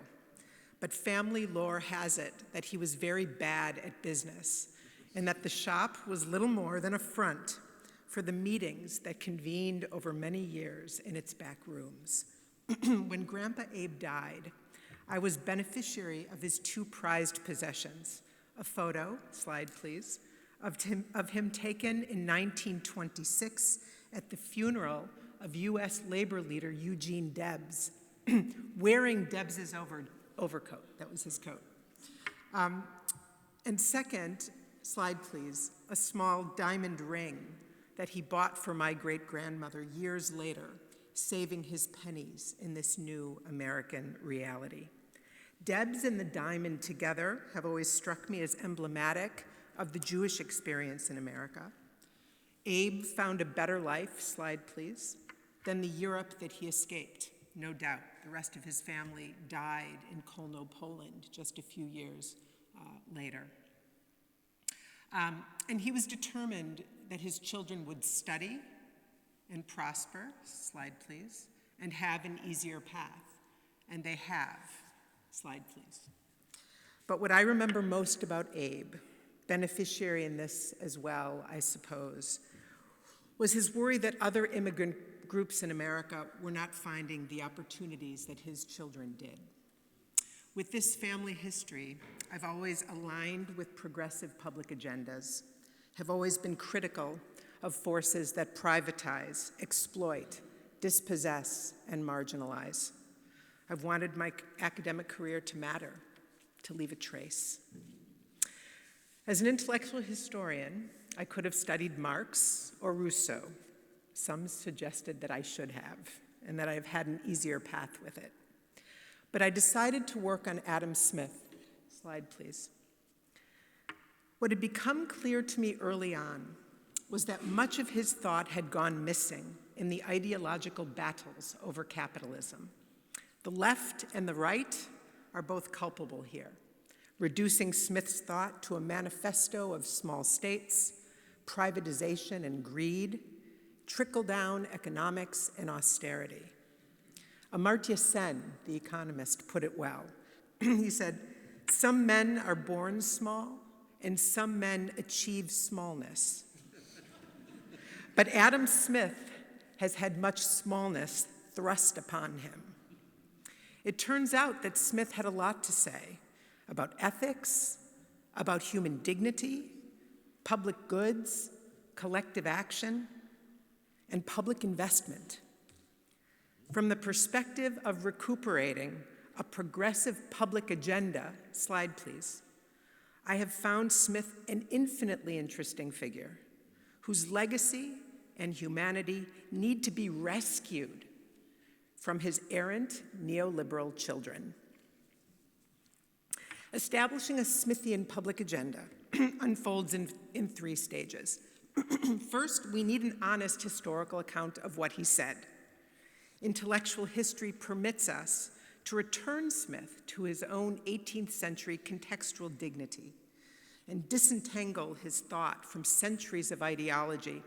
But family lore has it that he was very bad at business and that the shop was little more than a front for the meetings that convened over many years in its back rooms. When Grandpa Abe died, I was beneficiary of his two prized possessions, a photo, slide please, of him taken in 1926 at the funeral of U.S. labor leader Eugene Debs, wearing Debs's overcoat. That was his coat. And second, slide please, a small diamond ring that he bought for my great-grandmother years later, saving his pennies in this new American reality. Debs and the diamond together have always struck me as emblematic of the Jewish experience in America. Abe found a better life, slide please, than the Europe that he escaped, no doubt. The rest of his family died in Kolno, Poland, just a few years later. And he was determined that his children would study and prosper, slide please, and have an easier path. And they have, slide please. But what I remember most about Abe, beneficiary in this as well, I suppose, was his worry that other immigrant groups in America were not finding the opportunities that his children did. With this family history, I've always aligned with progressive public agendas, have always been critical of forces that privatize, exploit, dispossess, and marginalize. I've wanted my academic career to matter, to leave a trace. As an intellectual historian, I could have studied Marx or Rousseau. Some suggested that I should have, and that I've had an easier path with it. But I decided to work on Adam Smith. Slide, please. What had become clear to me early on was that much of his thought had gone missing in the ideological battles over capitalism. The left and the right are both culpable here, reducing Smith's thought to a manifesto of small states, privatization and greed, trickle-down economics and austerity. Amartya Sen, the economist, put it well. He said, "Some men are born small, and some men achieve smallness. But Adam Smith has had much smallness thrust upon him." It turns out that Smith had a lot to say about ethics, about human dignity, public goods, collective action, and public investment. From the perspective of recuperating a progressive public agenda, slide please, I have found Smith an infinitely interesting figure whose legacy and humanity need to be rescued from his errant neoliberal children. Establishing a Smithian public agenda unfolds in three stages. First, we need an honest historical account of what he said. Intellectual history permits us to return Smith to his own 18th century contextual dignity and disentangle his thought from centuries of ideology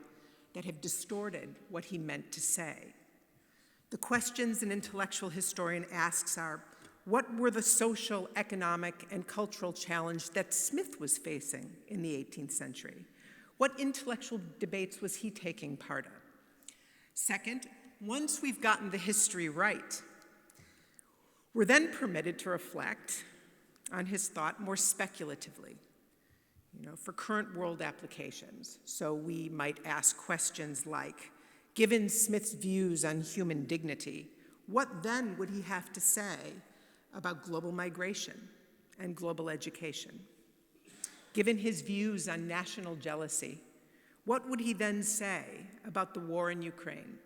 that have distorted what he meant to say. The questions an intellectual historian asks are, what were the social, economic, and cultural challenges that Smith was facing in the 18th century? What intellectual debates was he taking part in? Second, once we've gotten the history right, we're then permitted to reflect on his thought more speculatively, for current world applications. So we might ask questions like, given Smith's views on human dignity, what then would he have to say about global migration and global education? Given his views on national jealousy, what would he then say about the war in Ukraine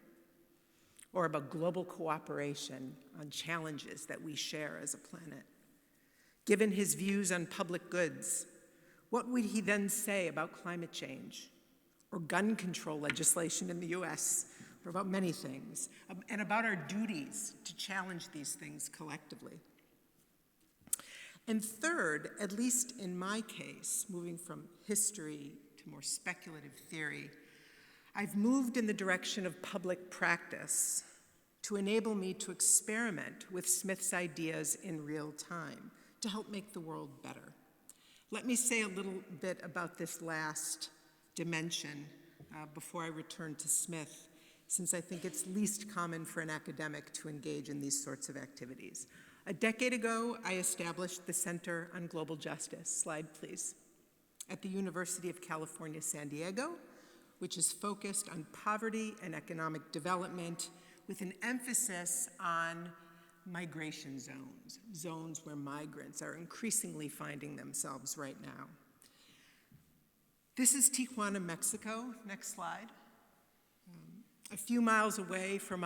or about global cooperation on challenges that we share as a planet? Given his views on public goods, what would he then say about climate change or gun control legislation in the US, or about many things, and about our duties to challenge these things collectively? And third, at least in my case, moving from history to more speculative theory, I've moved in the direction of public practice to enable me to experiment with Smith's ideas in real time, to help make the world better. Let me say a little bit about this last dimension before I return to Smith, since I think it's least common for an academic to engage in these sorts of activities. A decade ago, I established the Center on Global Justice, slide please, at the University of California, San Diego, which is focused on poverty and economic development with an emphasis on migration zones, zones where migrants are increasingly finding themselves right now. This is Tijuana, Mexico. Next slide. A few miles away from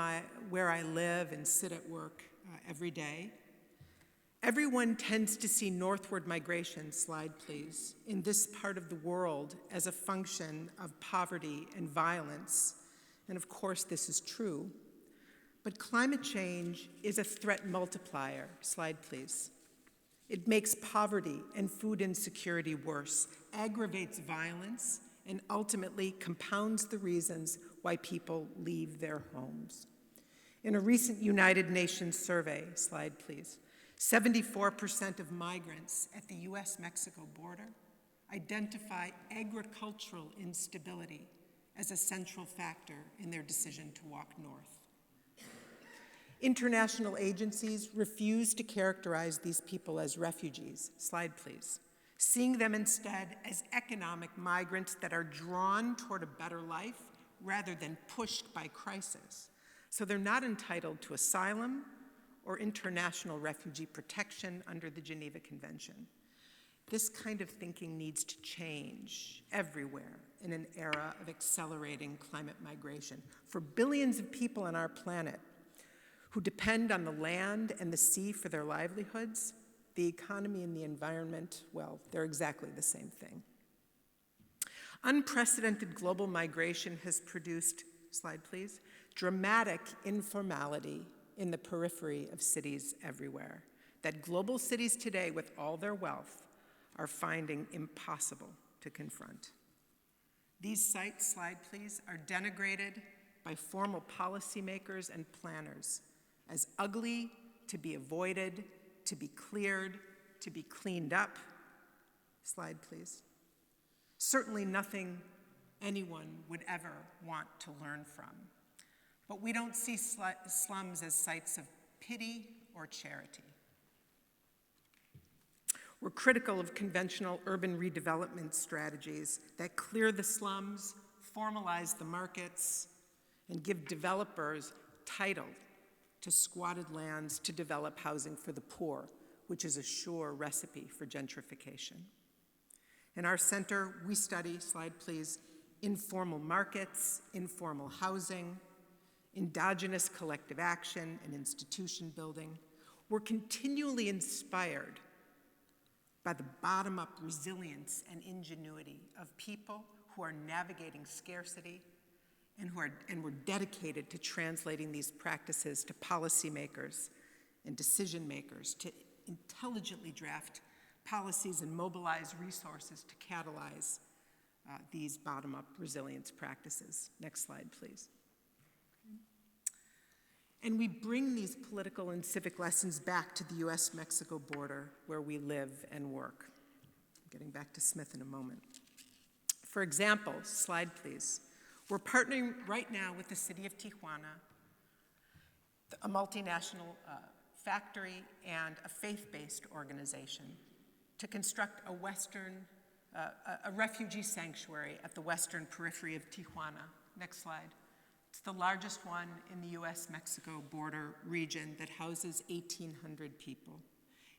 where I live and sit at work every day. Everyone tends to see northward migration, slide please, in this part of the world as a function of poverty and violence. And of course, this is true. But climate change is a threat multiplier, slide please. It makes poverty and food insecurity worse, aggravates violence, and ultimately compounds the reasons why people leave their homes. In a recent United Nations survey, slide please, 74% of migrants at the US-Mexico border identify agricultural instability as a central factor in their decision to walk north. International agencies refuse to characterize these people as refugees, slide please, seeing them instead as economic migrants that are drawn toward a better life rather than pushed by crisis. So they're not entitled to asylum or international refugee protection under the Geneva Convention. This kind of thinking needs to change everywhere in an era of accelerating climate migration. For billions of people on our planet who depend on the land and the sea for their livelihoods, the economy and the environment, well, they're exactly the same thing. Unprecedented global migration has produced, slide please, dramatic informality in the periphery of cities everywhere that global cities today, with all their wealth, are finding impossible to confront. These sites, slide please, are denigrated by formal policymakers and planners as ugly, to be avoided, to be cleared, to be cleaned up. Slide please. Certainly nothing anyone would ever want to learn from. But we don't see slums as sites of pity or charity. We're critical of conventional urban redevelopment strategies that clear the slums, formalize the markets, and give developers title to squatted lands to develop housing for the poor, which is a sure recipe for gentrification. In our center, we study, slide please, informal markets, informal housing, endogenous collective action, and institution building. We're continually inspired by the bottom-up resilience and ingenuity of people who are navigating scarcity and we're dedicated to translating these practices to policymakers and decision makers to intelligently draft policies and mobilize resources to catalyze these bottom-up resilience practices. Next slide, please. And we bring these political and civic lessons back to the US-Mexico border where we live and work. Getting back to Smith in a moment. For example, slide please. We're partnering right now with the city of Tijuana, a multinational factory and a faith-based organization to construct a refugee sanctuary at the western periphery of Tijuana. Next slide. It's the largest one in the US-Mexico border region that houses 1,800 people.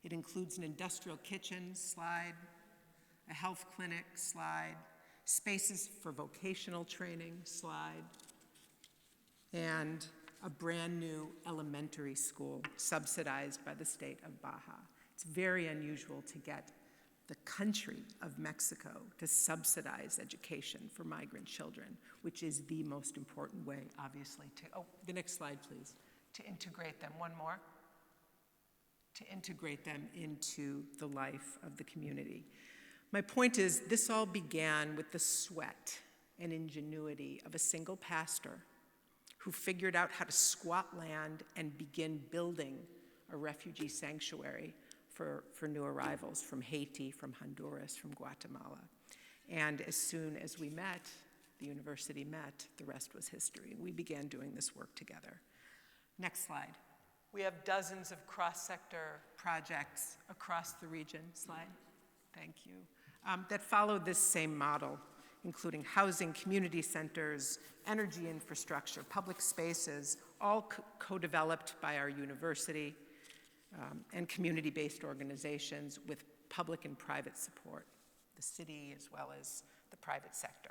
It includes an industrial kitchen, slide, a health clinic, slide, spaces for vocational training, slide, and a brand new elementary school subsidized by the state of Baja. It's very unusual to get the country of Mexico to subsidize education for migrant children, which is the most important way, obviously, the next slide, please, to integrate them. One more. To integrate them into the life of the community. My point is, this all began with the sweat and ingenuity of a single pastor who figured out how to squat land and begin building a refugee sanctuary for new arrivals from Haiti, from Honduras, from Guatemala. And as soon as we met, the university met, the rest was history. We began doing this work together. Next slide. We have dozens of cross-sector projects across the region. Slide. Thank you. That follow this same model, including housing, community centers, energy infrastructure, public spaces, all co-developed by our university and community-based organizations with public and private support, the city as well as the private sector.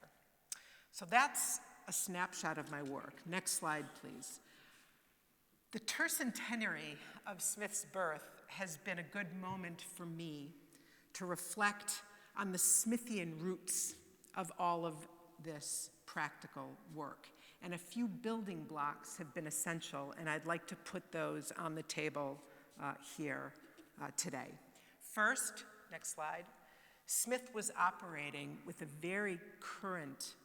So that's a snapshot of my work. Next slide, please. The tercentenary of Smith's birth has been a good moment for me to reflect on the Smithian roots of all of this practical work. And a few building blocks have been essential, and I'd like to put those on the table here today. First, next slide, Smith was operating with a very current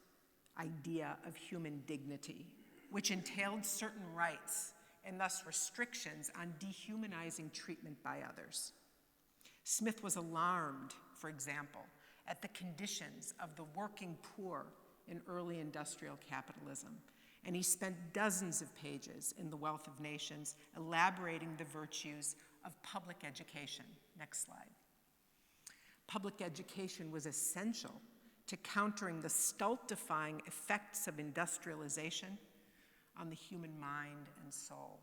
idea of human dignity, which entailed certain rights and thus restrictions on dehumanizing treatment by others. Smith was alarmed, for example, at the conditions of the working poor in early industrial capitalism, and he spent dozens of pages in The Wealth of Nations elaborating the virtues of public education. Next slide. Public education was essential to countering the stultifying effects of industrialization on the human mind and soul.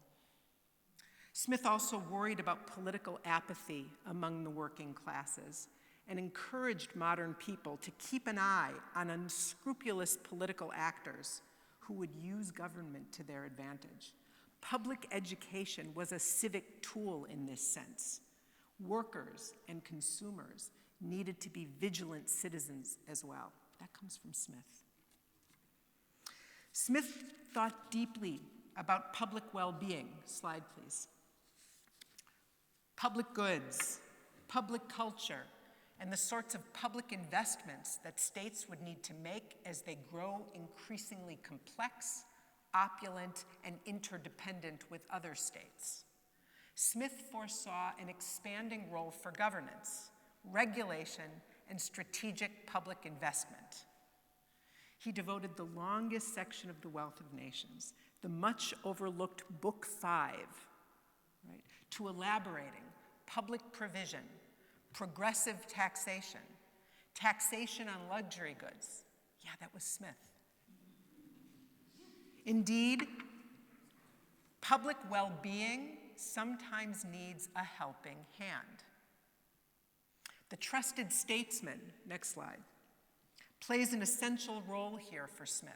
Smith also worried about political apathy among the working classes and encouraged modern people to keep an eye on unscrupulous political actors who would use government to their advantage. Public education was a civic tool in this sense. Workers and consumers needed to be vigilant citizens as well. That comes from Smith. Smith thought deeply about public well-being. Slide, please. Public goods, public culture, and the sorts of public investments that states would need to make as they grow increasingly complex, opulent, and interdependent with other states. Smith foresaw an expanding role for governance, regulation, and strategic public investment. He devoted the longest section of The Wealth of Nations, the much overlooked Book 5, right, to elaborating public provision, progressive taxation, taxation on luxury goods. Yeah, that was Smith. Indeed, public well-being sometimes needs a helping hand. The trusted statesman, next slide, plays an essential role here for Smith,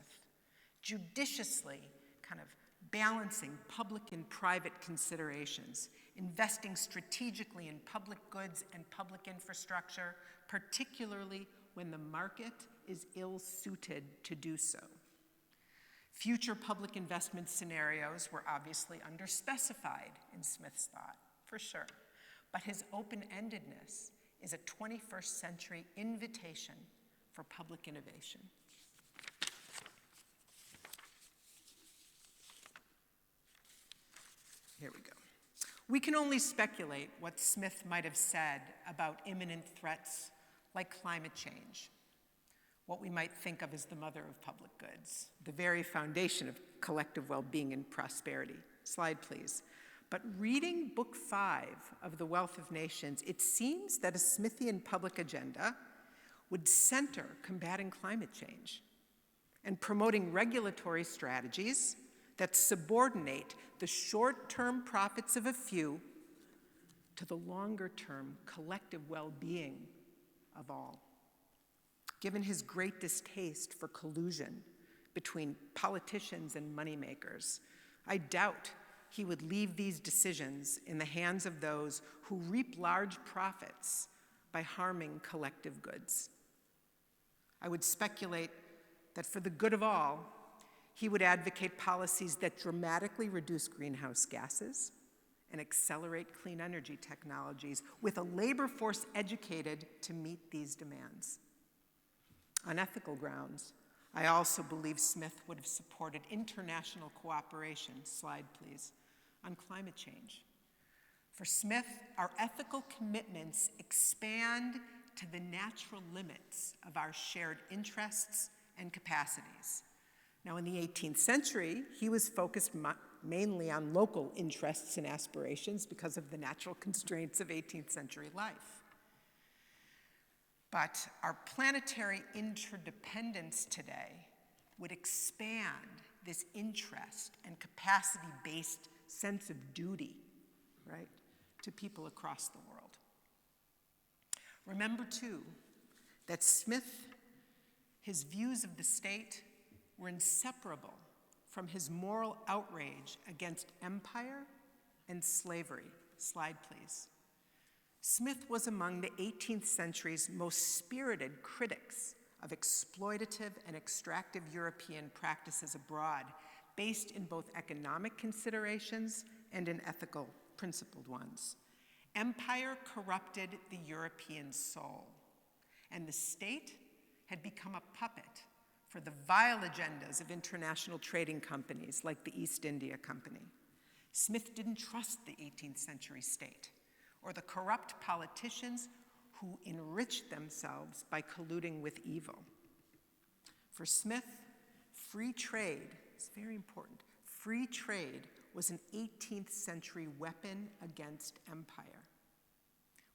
judiciously kind of balancing public and private considerations, investing strategically in public goods and public infrastructure, particularly when the market is ill-suited to do so. Future public investment scenarios were obviously underspecified in Smith's thought, for sure, but his open-endedness is a 21st century invitation for public innovation. Here we go. We can only speculate what Smith might have said about imminent threats like climate change, what we might think of as the mother of public goods, the very foundation of collective well-being and prosperity. Slide, please. But reading Book 5 of The Wealth of Nations, it seems that a Smithian public agenda would center combating climate change and promoting regulatory strategies that subordinate the short-term profits of a few to the longer-term collective well-being of all. Given his great distaste for collusion between politicians and moneymakers, I doubt he would leave these decisions in the hands of those who reap large profits by harming collective goods. I would speculate that for the good of all, he would advocate policies that dramatically reduce greenhouse gases and accelerate clean energy technologies with a labor force educated to meet these demands. On ethical grounds, I also believe Smith would have supported international cooperation, slide please, on climate change. For Smith, our ethical commitments expand to the natural limits of our shared interests and capacities. Now, in the 18th century, he was focused mainly on local interests and aspirations because of the natural constraints of 18th century life. But our planetary interdependence today would expand this interest and capacity-based sense of duty, right, to people across the world. Remember, too, that Smith, his views of the state were inseparable from his moral outrage against empire and slavery. Slide, please. Smith was among the 18th century's most spirited critics of exploitative and extractive European practices abroad, based in both economic considerations and in ethical, principled ones. Empire corrupted the European soul, and the state had become a puppet for the vile agendas of international trading companies like the East India Company. Smith didn't trust the 18th century state or the corrupt politicians who enriched themselves by colluding with evil. For Smith, free trade is very important. Free trade was an 18th century weapon against empire.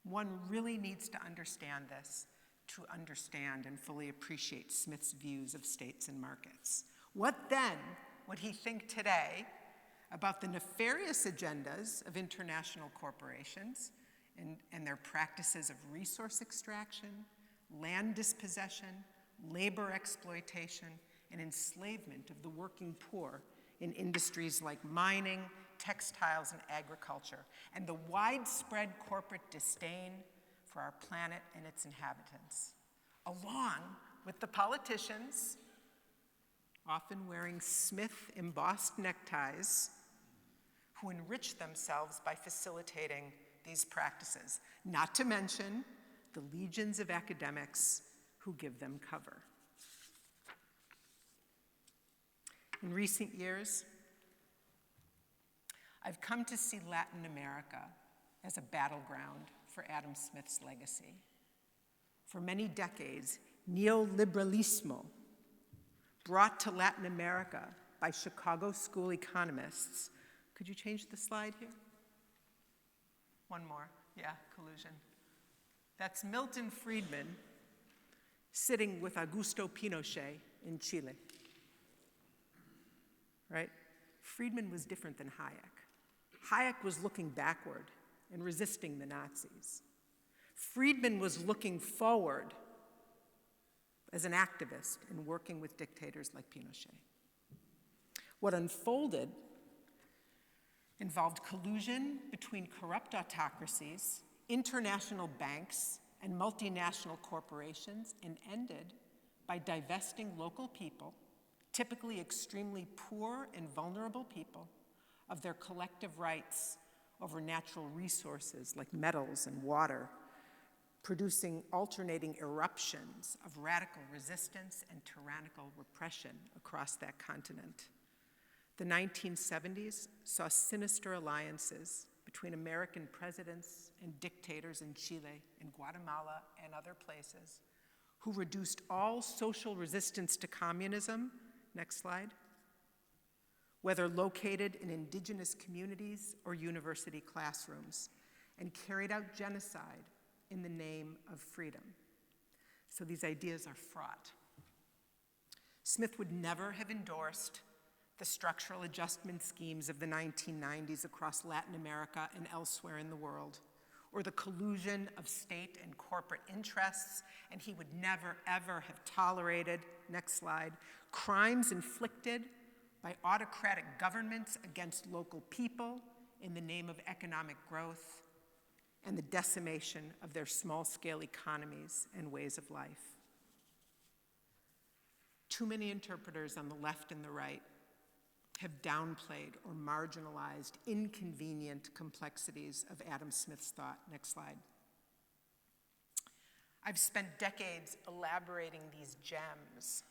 One really needs to understand this to understand and fully appreciate Smith's views of states and markets. What then would he think today about the nefarious agendas of international corporations and their practices of resource extraction, land dispossession, labor exploitation, and enslavement of the working poor in industries like mining, textiles, and agriculture, and the widespread corporate disdain for our planet and its inhabitants, along with the politicians, often wearing Smith embossed neckties, who enrich themselves by facilitating these practices, not to mention the legions of academics who give them cover. In recent years, I've come to see Latin America as a battleground for Adam Smith's legacy. For many decades, neoliberalismo, brought to Latin America by Chicago school economists. Could you change the slide here? One more, yeah, collusion. That's Milton Friedman sitting with Augusto Pinochet in Chile, right? Friedman was different than Hayek. Hayek was looking backward and resisting the Nazis. Friedman was looking forward as an activist and working with dictators like Pinochet. What unfolded involved collusion between corrupt autocracies, international banks, and multinational corporations, and ended by divesting local people, typically extremely poor and vulnerable people, of their collective rights over natural resources like metals and water, producing alternating eruptions of radical resistance and tyrannical repression across that continent. The 1970s saw sinister alliances between American presidents and dictators in Chile and Guatemala and other places who reduced all social resistance to communism, next slide, whether located in indigenous communities or university classrooms, and carried out genocide in the name of freedom. So these ideas are fraught. Smith would never have endorsed the structural adjustment schemes of the 1990s across Latin America and elsewhere in the world, or the collusion of state and corporate interests, and he would never, ever have tolerated, next slide, crimes inflicted by autocratic governments against local people in the name of economic growth and the decimation of their small-scale economies and ways of life. Too many interpreters on the left and the right have downplayed or marginalized inconvenient complexities of Adam Smith's thought. Next slide. I've spent decades elaborating these gems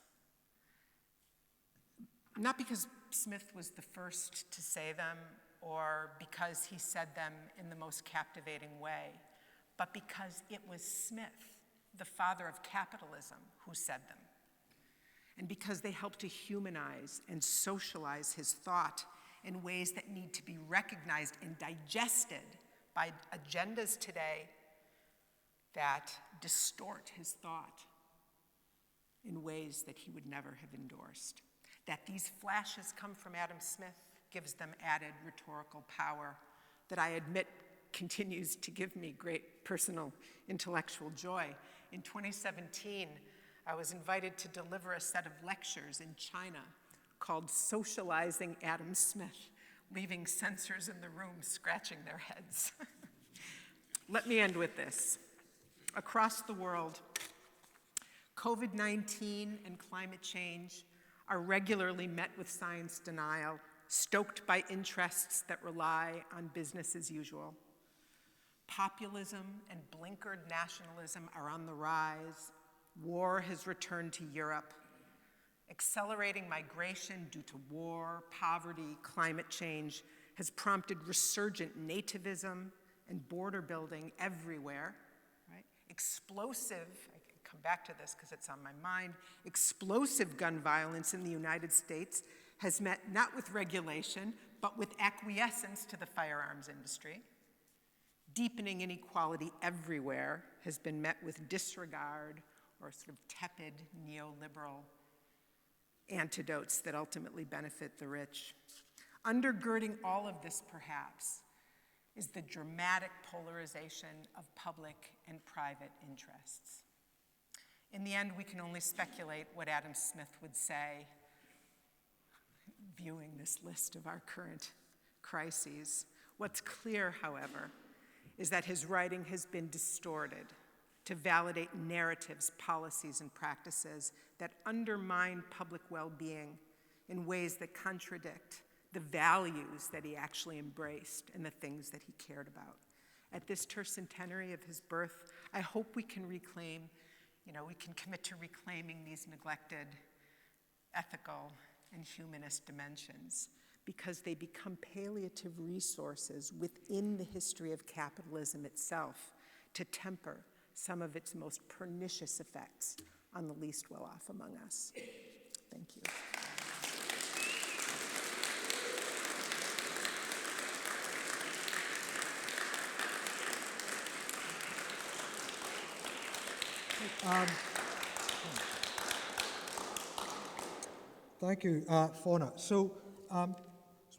not because Smith was the first to say them or because he said them in the most captivating way, but because it was Smith, the father of capitalism, who said them. And because they help to humanize and socialize his thought in ways that need to be recognized and digested by agendas today that distort his thought in ways that he would never have endorsed. That these flashes come from Adam Smith gives them added rhetorical power that I admit continues to give me great personal intellectual joy. In 2017, I was invited to deliver a set of lectures in China called Socializing Adam Smith, leaving censors in the room scratching their heads. Let me end with this. Across the world, COVID-19 and climate change are regularly met with science denial, stoked by interests that rely on business as usual. Populism and blinkered nationalism are on the rise. War has returned to Europe. Accelerating migration due to war, poverty, climate change has prompted resurgent nativism and border building everywhere, right? Explosive, I can come back to this because it's on my mind, explosive gun violence in the United States has met not with regulation, but with acquiescence to the firearms industry. Deepening inequality everywhere has been met with disregard or sort of tepid neoliberal antidotes that ultimately benefit the rich. Undergirding all of this, perhaps, is the dramatic polarization of public and private interests. In the end, we can only speculate what Adam Smith would say, viewing this list of our current crises. What's clear, however, is that his writing has been distorted to validate narratives, policies, and practices that undermine public well-being in ways that contradict the values that he actually embraced and the things that he cared about. At this tercentenary of his birth, I hope we can reclaim, we can commit to reclaiming these neglected ethical and humanist dimensions because they become palliative resources within the history of capitalism itself to temper some of its most pernicious effects on the least well-off among us. Thank you. Thank you, Fauna. So,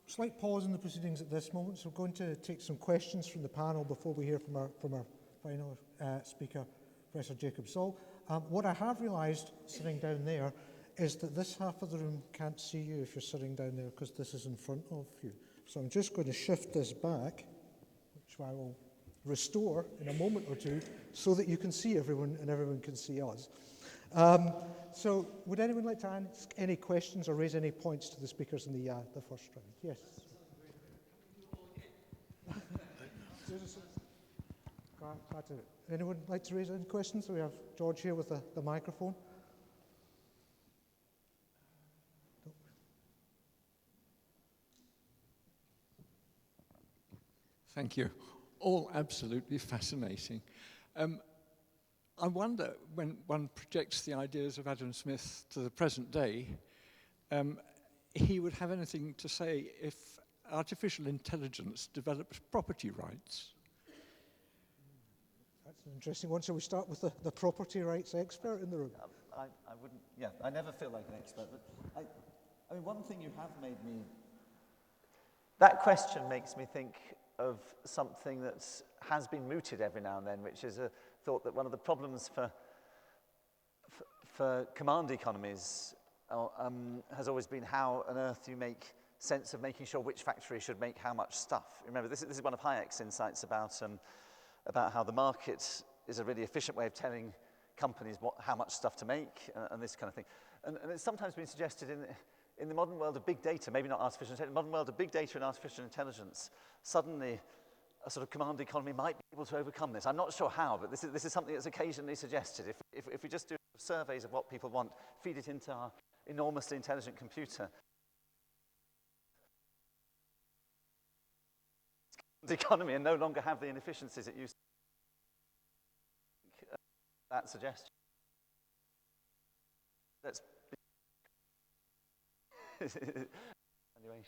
slight pause in the proceedings at this moment. So, we're going to take some questions from the panel before we hear from our final speaker, Professor Jacob Saul. What I have realised, sitting down there, is that this half of the room can't see you if you're sitting down there because this is in front of you. So I'm just going to shift this back, which I will restore in a moment or two, so that you can see everyone and everyone can see us. So would anyone like to ask any questions or raise any points to the speakers in the first round? Yes. Anyone like to raise any questions? We have George here with the microphone. Thank you. All absolutely fascinating. I wonder, when one projects the ideas of Adam Smith to the present day, he would have anything to say if artificial intelligence developed property rights. That's an interesting one. So we start with the property rights expert in the room. I wouldn't, I never feel like an expert, but I mean, one thing you have made me, that question makes me think of something that has been mooted every now and then, which is a thought that one of the problems for command economies has always been how on earth you make sense of making sure which factory should make how much stuff. Remember, this is one of Hayek's insights about how the market is a really efficient way of telling companies how much stuff to make and this kind of thing. And it's sometimes been suggested in the modern world of big data, maybe not artificial intelligence, modern world of big data and artificial intelligence, suddenly a sort of command economy might be able to overcome this. I'm not sure how, but this is something that's occasionally suggested. If we just do surveys of what people want, feed it into our enormously intelligent computer, the economy and no longer have the inefficiencies it used to. That suggestion. Let's anyway.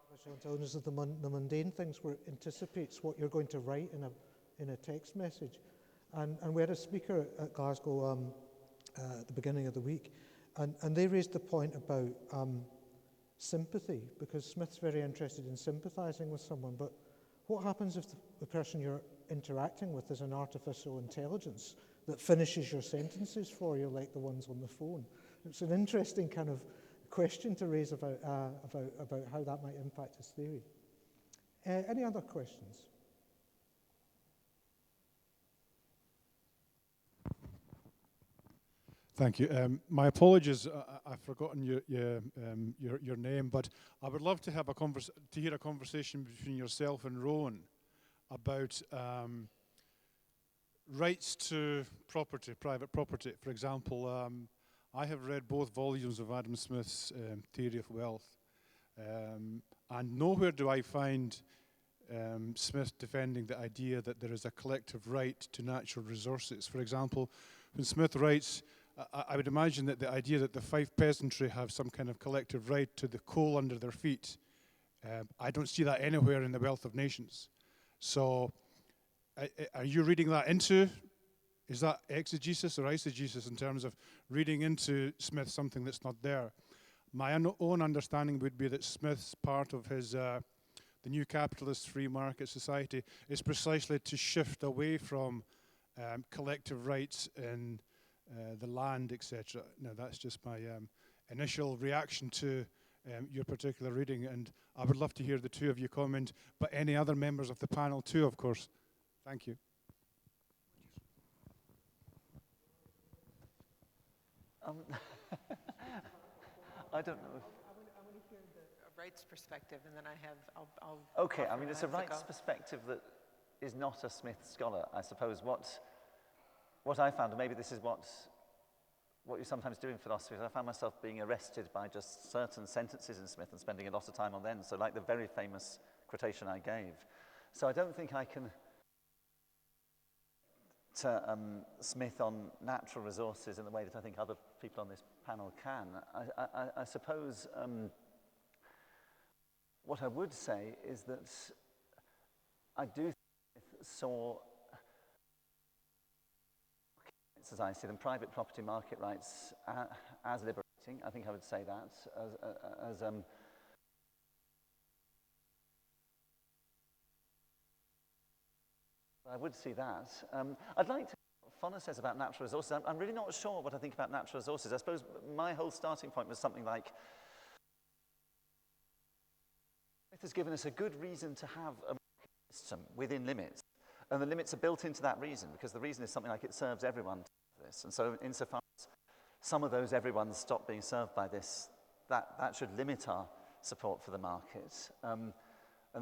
Artificial intelligence is the mundane things where it anticipates what you're going to write in a text message. And we had a speaker at Glasgow at the beginning of the week, and they raised the point about sympathy, because Smith's very interested in sympathizing with someone, but what happens if the person you're interacting with is an artificial intelligence that finishes your sentences for you like the ones on the phone? It's an interesting kind of question to raise about how that might impact his theory. Any other questions? Thank you. My apologies, I've forgotten your name, but I would love to have to hear a conversation between yourself and Rowan about rights to property, private property. For example, I have read both volumes of Adam Smith's Theory of Wealth, and nowhere do I find Smith defending the idea that there is a collective right to natural resources. For example, when Smith writes, I would imagine that the idea that the Fife peasantry have some kind of collective right to the coal under their feet, I don't see that anywhere in the Wealth of Nations. So are you reading that into, is that exegesis or eisegesis in terms of reading into Smith something that's not there? My own understanding would be that Smith's part of his, the new capitalist free market society is precisely to shift away from collective rights in the land, etc. Now, that's just my initial reaction to your particular reading, and I would love to hear the two of you comment, but any other members of the panel too, of course. Thank you. I don't know. I want to hear the rights perspective, and then I'll Okay, I mean, it's a rights perspective that is not a Smith scholar, I suppose. What I found, and maybe this is what you sometimes do in philosophy, is I found myself being arrested by just certain sentences in Smith and spending a lot of time on them. So like the very famous quotation I gave. So I don't think I can to Smith on natural resources in the way that I think other people on this panel can. I suppose what I would say is that I do think Smith saw, as I see them, private property market rights as liberating. I think I would say that as I would see that. I'd like to what Fonna says about natural resources. I'm really not sure what I think about natural resources. I suppose my whole starting point was something like Smith has given us a good reason to have a system within limits. And the limits are built into that reason, because the reason is something like it serves everyone to this. And so insofar as some of those everyone's stop being served by this, that should limit our support for the market. And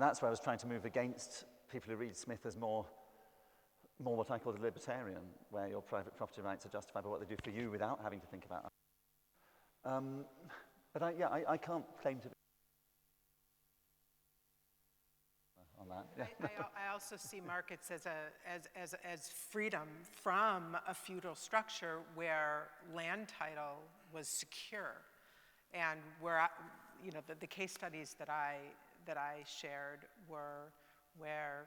that's where I was trying to move against people who read Smith as more what I call a libertarian, where your private property rights are justified by what they do for you without having to think about others. But I can't claim to be on that. Yeah. I also see markets as freedom from a feudal structure where land title was secure, and where the case studies that I shared were where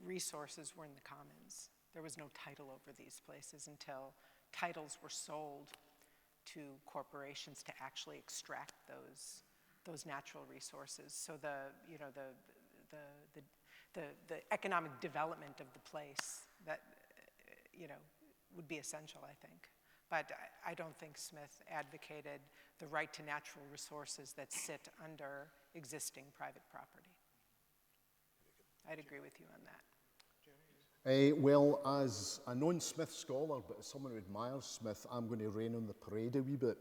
resources were in the commons. There was no title over these places until titles were sold to corporations to actually extract those natural resources. So the economic development of the place that would be essential, I think. But I don't think Smith advocated the right to natural resources that sit under existing private property. I'd agree with you on that. Well, as a non-Smith scholar, but as someone who admires Smith, I'm going to rain on the parade a wee bit.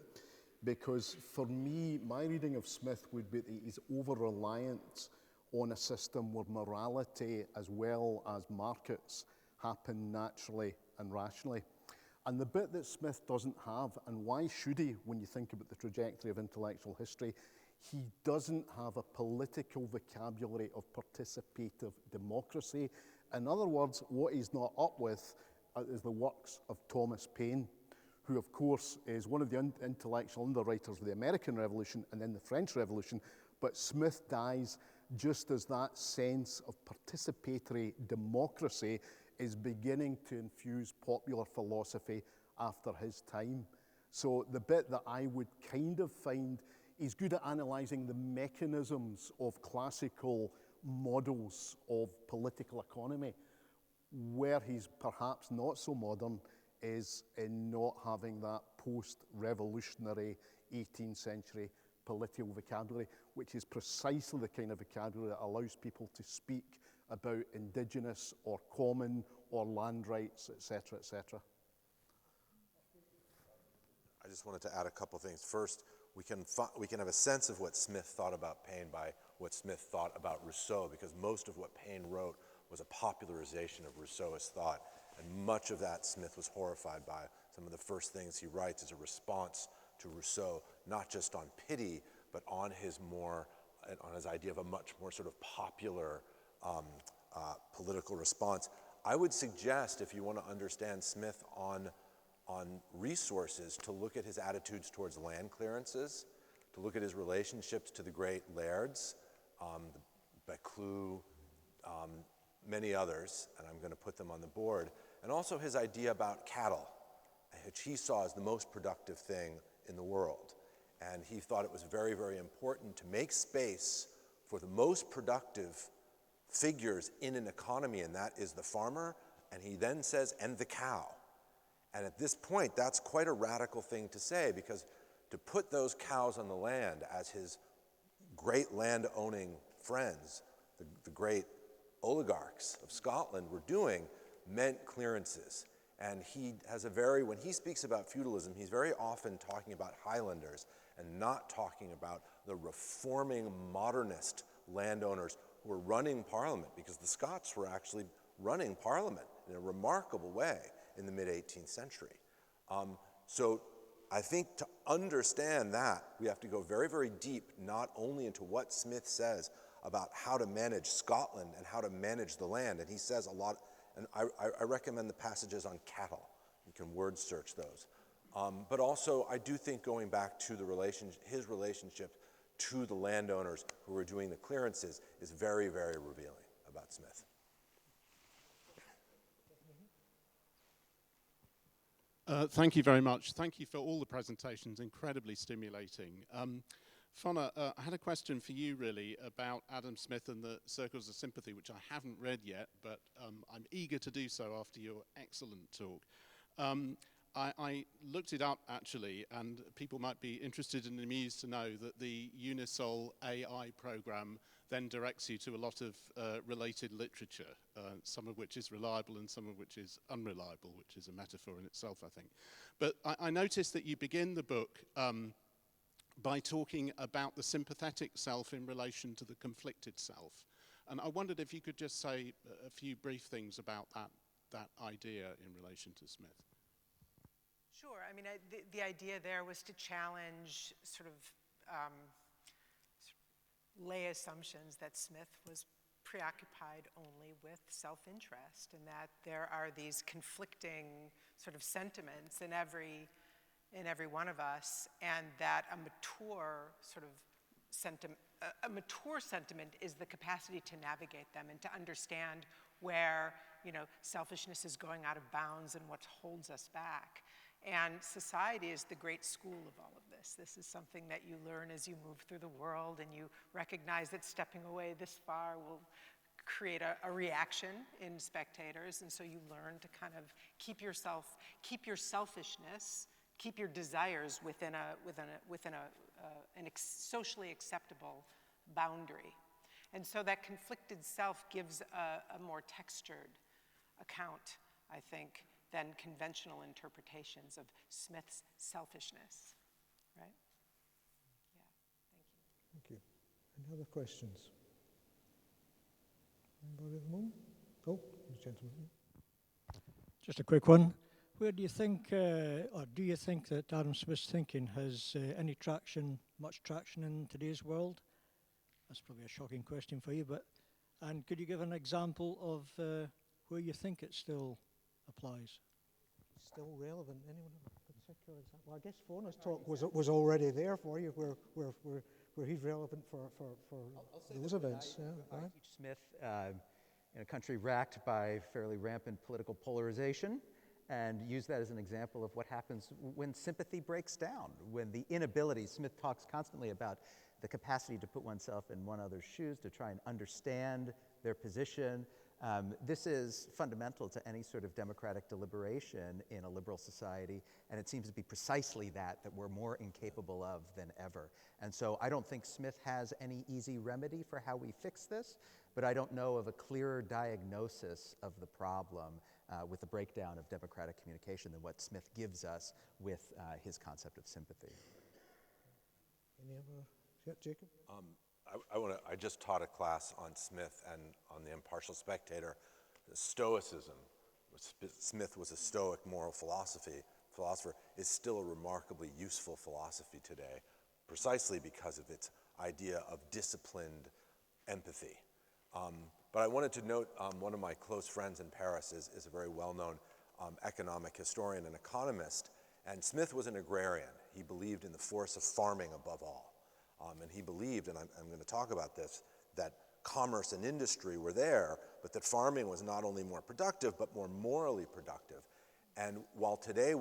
Because for me, my reading of Smith would be that he's over-reliant on a system where morality as well as markets happen naturally and rationally. And the bit that Smith doesn't have, and why should he when you think about the trajectory of intellectual history, he doesn't have a political vocabulary of participative democracy. In other words, what he's not up with is the works of Thomas Paine, who of course is one of the intellectual underwriters of the American Revolution and then the French Revolution, but Smith dies just as that sense of participatory democracy is beginning to infuse popular philosophy after his time. So the bit that I would kind of find, he's good at analysing the mechanisms of classical models of political economy. Where he's perhaps not so modern is in not having that post-revolutionary 18th century political vocabulary, which is precisely the kind of vocabulary that allows people to speak about indigenous or common or land rights, etc., etc. I just wanted to add a couple things. First, we can have a sense of what Smith thought about Paine by what Smith thought about Rousseau, because most of what Paine wrote was a popularization of Rousseauist thought, and much of that Smith was horrified by. Some of the first things he writes is a response to Rousseau, not just on pity, but on his idea of a much more sort of popular political response. I would suggest, if you want to understand Smith on resources, to look at his attitudes towards land clearances, to look at his relationships to the great lairds, Baclus, many others, and I'm going to put them on the board, and also his idea about cattle, which he saw as the most productive thing in the world. And he thought it was very, very important to make space for the most productive figures in an economy, and that is the farmer, and he then says, and the cow. And at this point, that's quite a radical thing to say, because to put those cows on the land, as his great land-owning friends, the great oligarchs of Scotland were doing, meant clearances. And he has when he speaks about feudalism, he's very often talking about Highlanders and not talking about the reforming modernist landowners who were running Parliament, because the Scots were actually running Parliament in a remarkable way in the mid-18th century. So I think to understand that, we have to go very, very deep, not only into what Smith says about how to manage Scotland and how to manage the land, and he says a lot, and I recommend the passages on cattle. You can word search those. But also, I do think going back to his relationship to the landowners who were doing the clearances is very, very revealing about Smith. Thank you very much. Thank you for all the presentations, incredibly stimulating. Fonna, I had a question for you really about Adam Smith and the Circles of Sympathy, which I haven't read yet, but I'm eager to do so after your excellent talk. I looked it up actually, and people might be interested and amused to know that the Unisol AI program then directs you to a lot of related literature, some of which is reliable and some of which is unreliable, which is a metaphor in itself, I think. But I noticed that you begin the book by talking about the sympathetic self in relation to the conflicted self. And I wondered if you could just say a few brief things about that idea in relation to Smith. Sure. I mean, the idea there was to challenge sort of lay assumptions that Smith was preoccupied only with self-interest, and that there are these conflicting sort of sentiments in every one of us, and that a mature sentiment is the capacity to navigate them and to understand where, selfishness is going out of bounds and what holds us back. And society is the great school of all of this. This is something that you learn as you move through the world, and you recognize that stepping away this far will create a reaction in spectators, and so you learn to kind of keep your selfishness, keep your desires within a socially acceptable boundary. And so that conflicted self gives a more textured account, I think, than conventional interpretations of Smith's selfishness, right? Yeah, thank you. Thank you. Any other questions? Anybody at the moment? Oh, the gentleman. Just a quick one. where do you think, or do you think that Adam Smith's thinking has any traction, much traction in today's world? That's probably a shocking question for you, but, and could you give an example of where you think it still applies? Still relevant. Anyone have a particular example? Well, I guess Fiona's talk was already there for you, where he's relevant for those events. I teach Smith in a country racked by fairly rampant political polarization, and use that as an example of what happens when sympathy breaks down, when the inability, Smith talks constantly about the capacity to put oneself in one other's shoes, to try and understand their position. This is fundamental to any sort of democratic deliberation in a liberal society, and it seems to be precisely that we're more incapable of than ever. And so I don't think Smith has any easy remedy for how we fix this, but I don't know of a clearer diagnosis of the problem with the breakdown of democratic communication than what Smith gives us with his concept of sympathy. Any other? Yeah, Jacob? I just taught a class on Smith and on the Impartial Spectator, Stoicism. Smith was a Stoic moral philosopher, is still a remarkably useful philosophy today, precisely because of its idea of disciplined empathy. But I wanted to note one of my close friends in Paris is a very well-known economic historian and economist, and Smith was an agrarian. He believed in the force of farming above all. And he believed, and I'm going to talk about this, that commerce and industry were there, but that farming was not only more productive, but more morally productive. And while today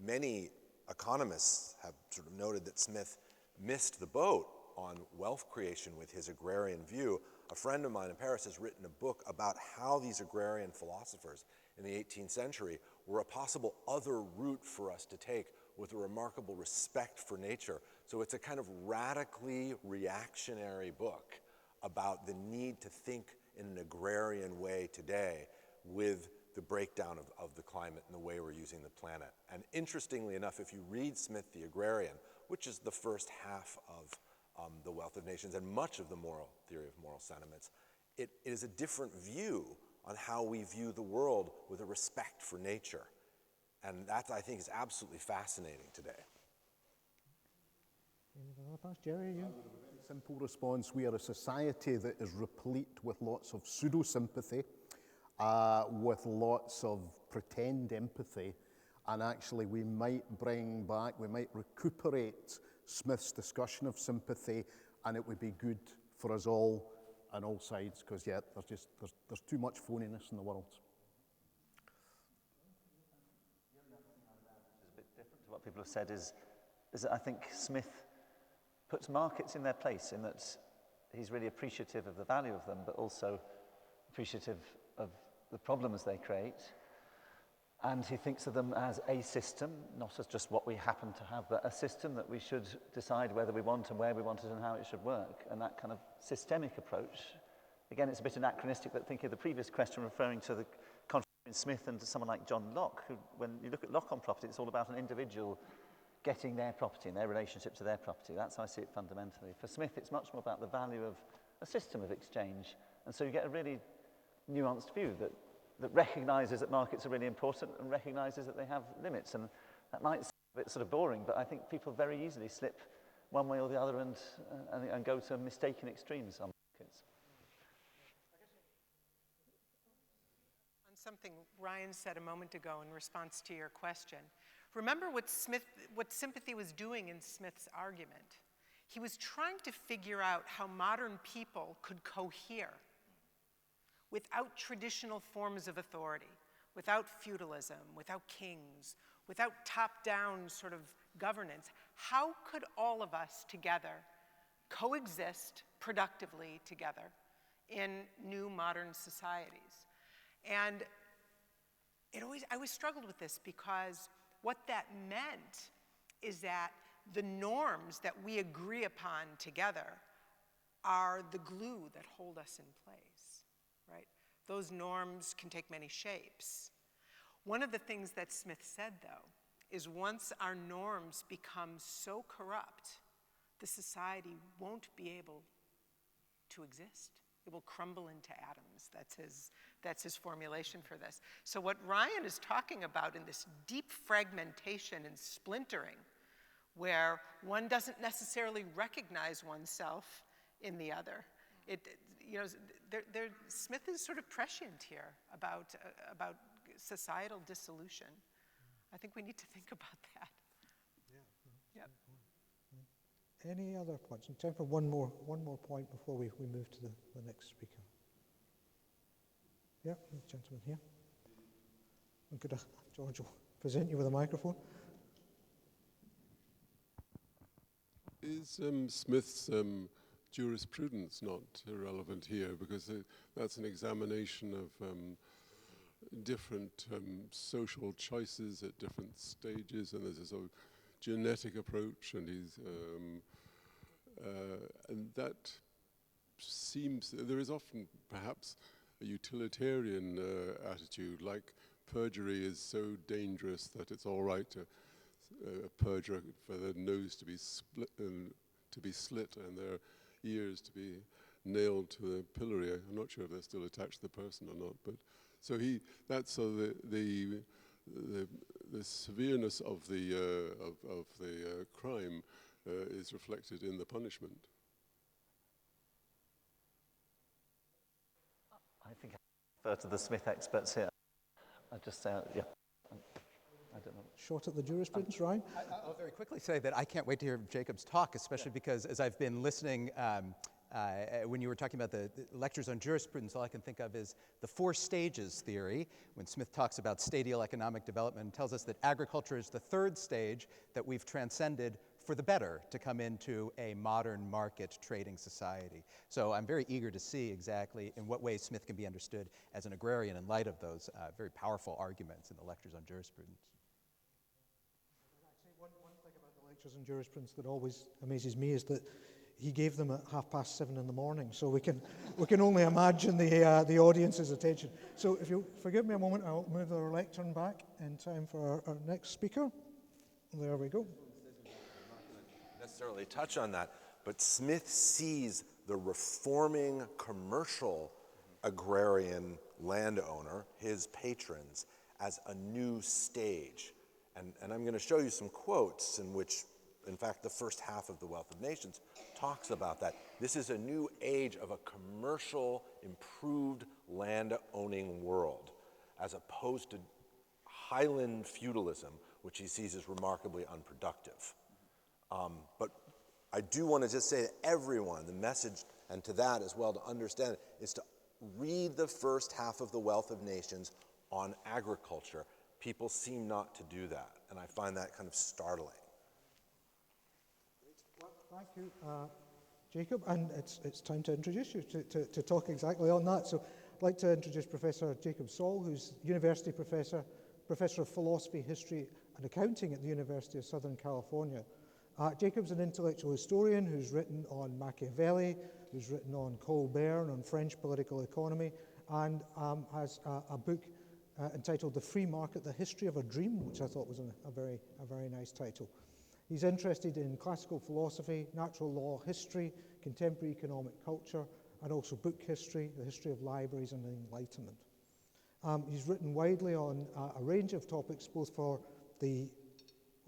many economists have sort of noted that Smith missed the boat on wealth creation with his agrarian view, a friend of mine in Paris has written a book about how these agrarian philosophers in the 18th century were a possible other route for us to take with a remarkable respect for nature. So it's a kind of radically reactionary book about the need to think in an agrarian way today with the breakdown of the climate and the way we're using the planet. And interestingly enough, if you read Smith the Agrarian, which is the first half of The Wealth of Nations and much of the moral theory of moral sentiments, it is a different view on how we view the world with a respect for nature. And that, I think, is absolutely fascinating today. Jerry, you? Simple response. We are a society that is replete with lots of pseudo-sympathy, with lots of pretend empathy, and actually we might recuperate Smith's discussion of sympathy, and it would be good for us all on all sides, because there's too much phoniness in the world. A bit different to what people have said is that I think Smith puts markets in their place, in that he's really appreciative of the value of them, but also appreciative of the problems they create. And he thinks of them as a system, not as just what we happen to have, but a system that we should decide whether we want and where we want it and how it should work. And that kind of systemic approach, again, it's a bit anachronistic, but thinking of the previous question referring to the contrast between Smith and to someone like John Locke, who, when you look at Locke on property, it's all about an individual getting their property and their relationship to their property. That's how I see it fundamentally. For Smith, it's much more about the value of a system of exchange. And so you get a really nuanced view that recognises that markets are really important and recognises that they have limits. And that might sound a bit sort of boring, but I think people very easily slip one way or the other and go to mistaken extremes on markets. On something Ryan said a moment ago in response to your question, remember what sympathy was doing in Smith's argument. He was trying to figure out how modern people could cohere without traditional forms of authority, without feudalism, without kings, without top-down sort of governance. How could all of us together coexist productively together in new modern societies? And I always struggled with this, because what that meant is that the norms that we agree upon together are the glue that hold us in place, right? Those norms can take many shapes. One of the things that Smith said, though, is once our norms become so corrupt, the society won't be able to exist. It will crumble into atoms. That's his formulation for this. So what Ryan is talking about in this deep fragmentation and splintering, where one doesn't necessarily recognize oneself in the other. Smith is sort of prescient here about societal dissolution. I think we need to think about that. Yep. Any other points? Time for one more point before we move to the next speaker. Yeah, the gentleman here. And could George will present you with a microphone. Is Smith's jurisprudence not irrelevant here? Because that's an examination of different social choices at different stages, and there's a sort of genetic approach, and and that seems, there is often perhaps a utilitarian attitude, like perjury is so dangerous that it's all right to perjure for their nose to be slit and their ears to be nailed to the pillory. I'm not sure if they're still attached to the person or not, but so that's so the severeness of the crime is reflected in the punishment. I think I refer to the Smith experts here. I just say, yeah. I don't know. Short at the jurisprudence, Ryan? I'll very quickly say that I can't wait to hear Jacob's talk, especially because as I've been listening, when you were talking about the lectures on jurisprudence, all I can think of is the 4 stages theory, when Smith talks about stadial economic development and tells us that agriculture is the 3rd stage that we've transcended for the better to come into a modern market trading society. So I'm very eager to see exactly in what ways Smith can be understood as an agrarian in light of those very powerful arguments in the lectures on jurisprudence. One thing about the lectures on jurisprudence that always amazes me is that he gave them at 7:30 in the morning, so we can only imagine the audience's attention. So if you'll forgive me a moment, I'll move the lectern back in time for our next speaker. There we go. Necessarily touch on that, but Smith sees the reforming commercial agrarian landowner, his patrons, as a new stage. And I'm going to show you some quotes in which, in fact, the first half of The Wealth of Nations talks about that. This is a new age of a commercial, improved land-owning world, as opposed to Highland feudalism, which he sees as remarkably unproductive. But I do want to just say to everyone, the message, and to that as well, to understand it, is to read the first half of The Wealth of Nations on agriculture. People seem not to do that, and I find that kind of startling. Thank you, Jacob, and it's time to introduce you to talk exactly on that. So I'd like to introduce Professor Jacob Saul, who's University Professor of Philosophy, History and Accounting at the University of Southern California. Jacob's an intellectual historian who's written on Machiavelli, who's written on Colbert and on French political economy, and has a book entitled The Free Market, The History of a Dream, which I thought was a very nice title. He's interested in classical philosophy, natural law, history, contemporary economic culture, and also book history, the history of libraries and the Enlightenment. He's written widely on a range of topics, both for the...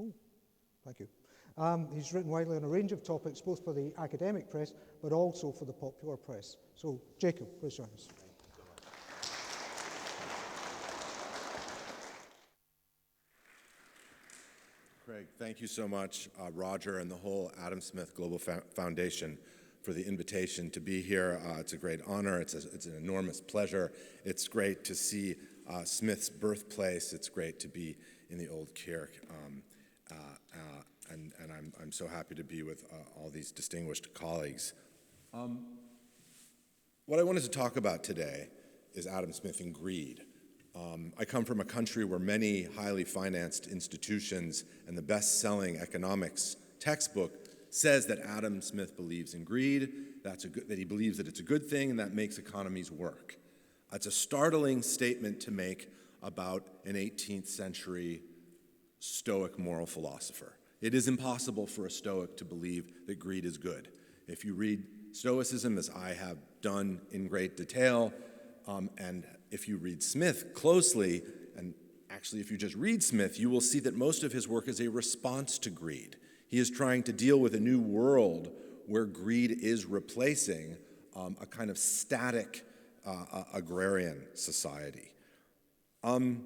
Oh, thank you. He's written widely on a range of topics, both for the academic press, but also for the popular press. So, Jacob, please join us. Craig, thank you so much, Roger, and the whole Adam Smith Global Foundation for the invitation to be here. It's a great honor. It's an enormous pleasure. It's great to see Smith's birthplace. It's great to be in the Old Kirk. And I'm so happy to be with all these distinguished colleagues. What I wanted to talk about today is Adam Smith and greed. I come from a country where many highly financed institutions and the best-selling economics textbook says that Adam Smith believes in greed, that he believes that it's a good thing and that makes economies work. It's a startling statement to make about an 18th century Stoic moral philosopher. It is impossible for a Stoic to believe that greed is good. If you read Stoicism, as I have done in great detail, and if you read Smith closely, and actually if you just read Smith, you will see that most of his work is a response to greed. He is trying to deal with a new world where greed is replacing a kind of static agrarian society. And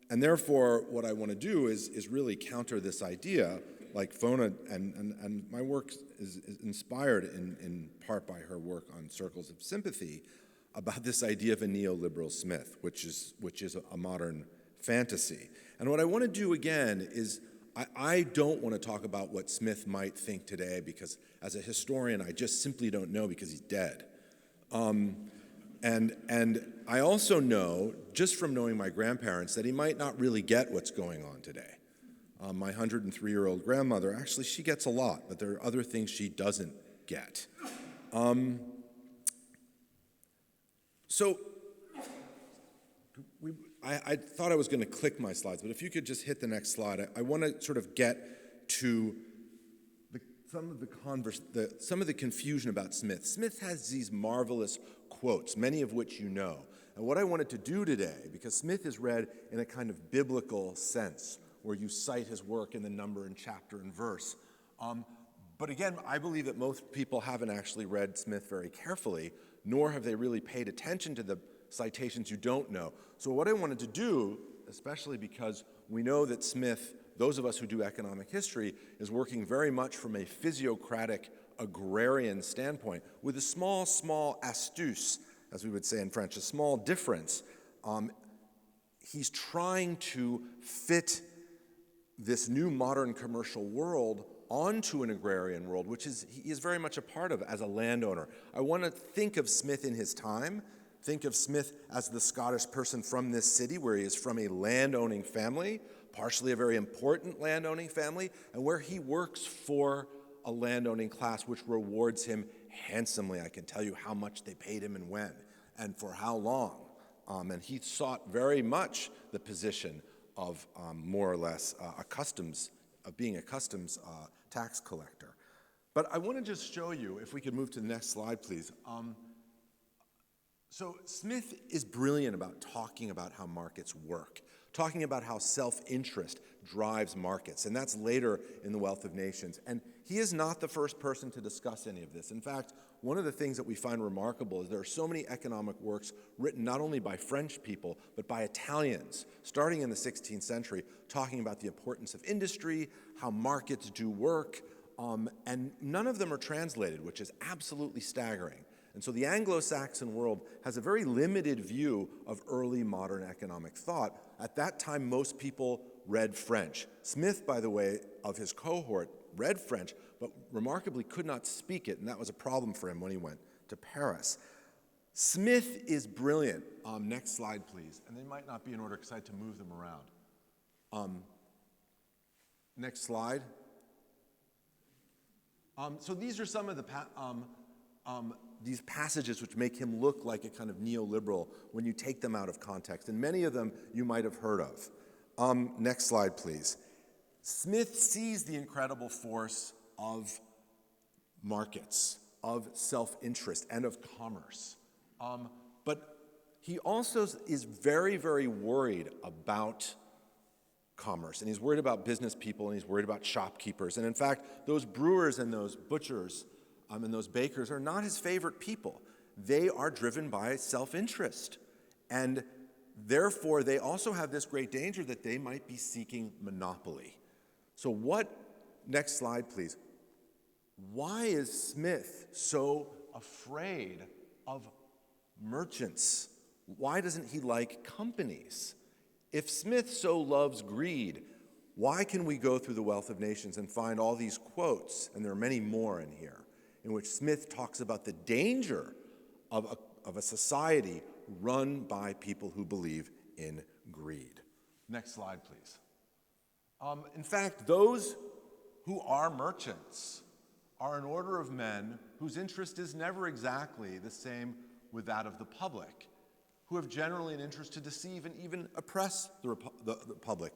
therefore, what I want to do is really counter this idea, like Fona, and my work is inspired in part by her work on circles of sympathy, about this idea of a neoliberal Smith, which is a modern fantasy. And what I want to do again is, I don't want to talk about what Smith might think today, because as a historian, I just simply don't know, because he's dead. And I also know, just from knowing my grandparents, that he might not really get what's going on today. My 103-year-old grandmother, actually, she gets a lot, but there are other things she doesn't get. I thought I was going to click my slides, but if you could just hit the next slide. I want to sort of get to some of the confusion about Smith. Smith has these marvelous quotes, many of which you know. And what I wanted to do today, because Smith is read in a kind of biblical sense, where you cite his work in the number and chapter and verse. But again, I believe that most people haven't actually read Smith very carefully, nor have they really paid attention to the citations you don't know. So what I wanted to do, especially because we know that Smith, those of us who do economic history, is working very much from a physiocratic agrarian standpoint, with a small astuce, as we would say in French, a small difference. He's trying to fit this new modern commercial world onto an agrarian world, which he is very much a part of as a landowner. I want to think of Smith in his time, think of Smith as the Scottish person from this city, where he is from a landowning family, partially a very important landowning family, and where he works for a landowning class which rewards him handsomely. I can tell you how much they paid him and when, and for how long. And he sought very much the position of more or less being a customs tax collector. But I want to just show you, if we could move to the next slide, please. So Smith is brilliant about talking about how markets work, talking about how self-interest drives markets, and that's later in The Wealth of Nations. And he is not the first person to discuss any of this. In fact, one of the things that we find remarkable is there are so many economic works written not only by French people, but by Italians, starting in the 16th century, talking about the importance of industry, how markets do work, and none of them are translated, which is absolutely staggering. And so the Anglo-Saxon world has a very limited view of early modern economic thought. At that time, most people read French. Smith, by the way, of his cohort, read French, but remarkably could not speak it, and that was a problem for him when he went to Paris. Smith is brilliant. Next slide, please. And they might not be in order because I had to move them around. Next slide. So these are some of the these passages which make him look like a kind of neoliberal when you take them out of context, and many of them you might have heard of. Next slide, please. Smith sees the incredible force of markets, of self-interest, and of commerce. But he also is very, very worried about commerce, and he's worried about business people, and he's worried about shopkeepers. And in fact, those brewers and those butchers and those bakers are not his favorite people. They are driven by self-interest. And therefore, they also have this great danger that they might be seeking monopoly. So next slide, please. Why is Smith so afraid of merchants? Why doesn't he like companies? If Smith so loves greed, why can we go through The Wealth of Nations and find all these quotes, and there are many more in here, in which Smith talks about the danger of a society run by people who believe in greed. Next slide, please. In fact, those who are merchants are an order of men whose interest is never exactly the same with that of the public, who have generally an interest to deceive and even oppress the public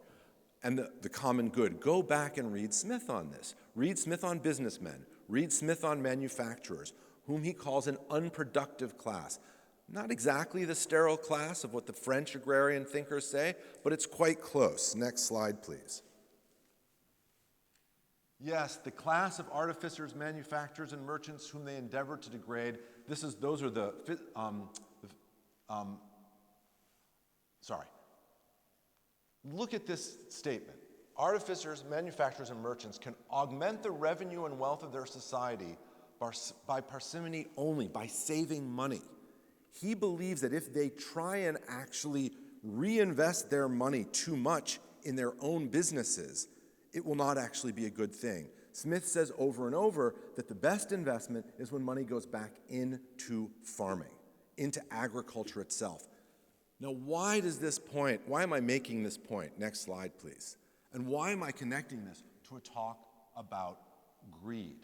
and the common good. Go back and read Smith on this. Read Smith on businessmen. Read Smith on manufacturers, whom he calls an unproductive class. Not exactly the sterile class of what the French agrarian thinkers say, but it's quite close. Next slide, please. Yes, the class of artificers, manufacturers, and merchants whom they endeavor to degrade. Those are the Look at this statement. Artificers, manufacturers, and merchants can augment the revenue and wealth of their society by parsimony only, by saving money. He believes that if they try and actually reinvest their money too much in their own businesses, it will not actually be a good thing. Smith says over and over that the best investment is when money goes back into farming, into agriculture itself. Now, why am I making this point? Next slide, please. And why am I connecting this to a talk about greed?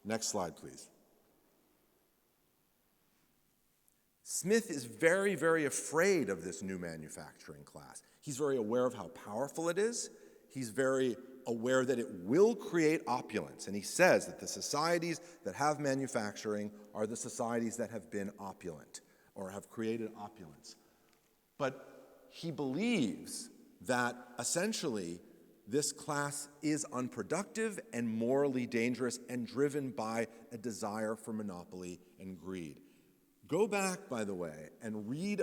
Next slide, please. Smith is very, very afraid of this new manufacturing class. He's very aware of how powerful it is. He's very aware that it will create opulence. And he says that the societies that have manufacturing are the societies that have been opulent or have created opulence. But he believes that essentially this class is unproductive and morally dangerous and driven by a desire for monopoly and greed. Go back, by the way, and read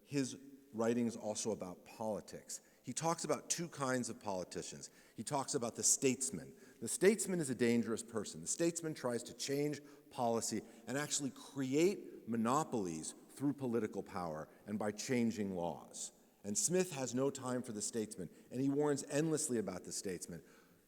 his writings also about politics. He talks about two kinds of politicians. He talks about the statesman. The statesman is a dangerous person. The statesman tries to change policy and actually create monopolies through political power and by changing laws. And Smith has no time for the statesman, and he warns endlessly about the statesman.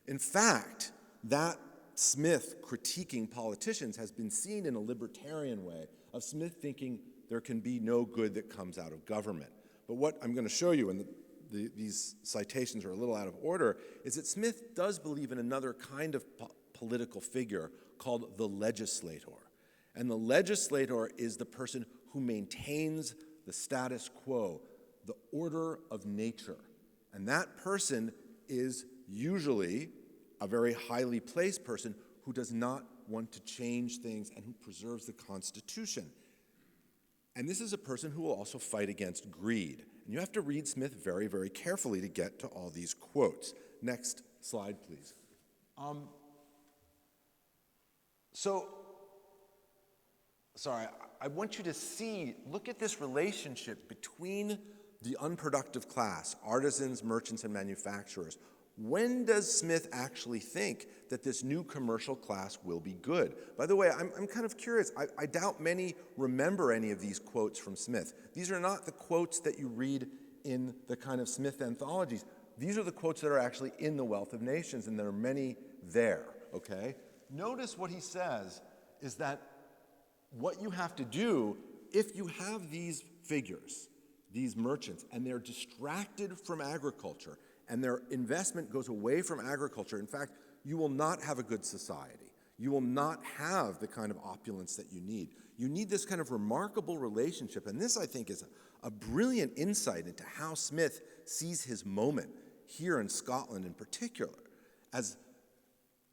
In fact, that Smith critiquing politicians has been seen in a libertarian way of Smith thinking there can be no good that comes out of government. But what I'm going to show you, and these citations are a little out of order, is that Smith does believe in another kind of political figure called the legislator. And the legislator is the person who maintains the status quo, the order of nature. And that person is usually a very highly placed person who does not want to change things and who preserves the Constitution. And this is a person who will also fight against greed. And you have to read Smith very, very carefully to get to all these quotes. Next slide, please. I want you to look at this relationship between the unproductive class, artisans, merchants, and manufacturers. When does Smith actually think that this new commercial class will be good? By the way, I'm kind of curious. I doubt many remember any of these quotes from Smith. These are not the quotes that you read in the kind of Smith anthologies. These are the quotes that are actually in The Wealth of Nations, and there are many there, okay? Notice what he says is that what you have to do, if you have these figures, these merchants, and they're distracted from agriculture, and their investment goes away from agriculture, in fact, you will not have a good society. You will not have the kind of opulence that you need. You need this kind of remarkable relationship, and this, I think, is a brilliant insight into how Smith sees his moment here in Scotland in particular, as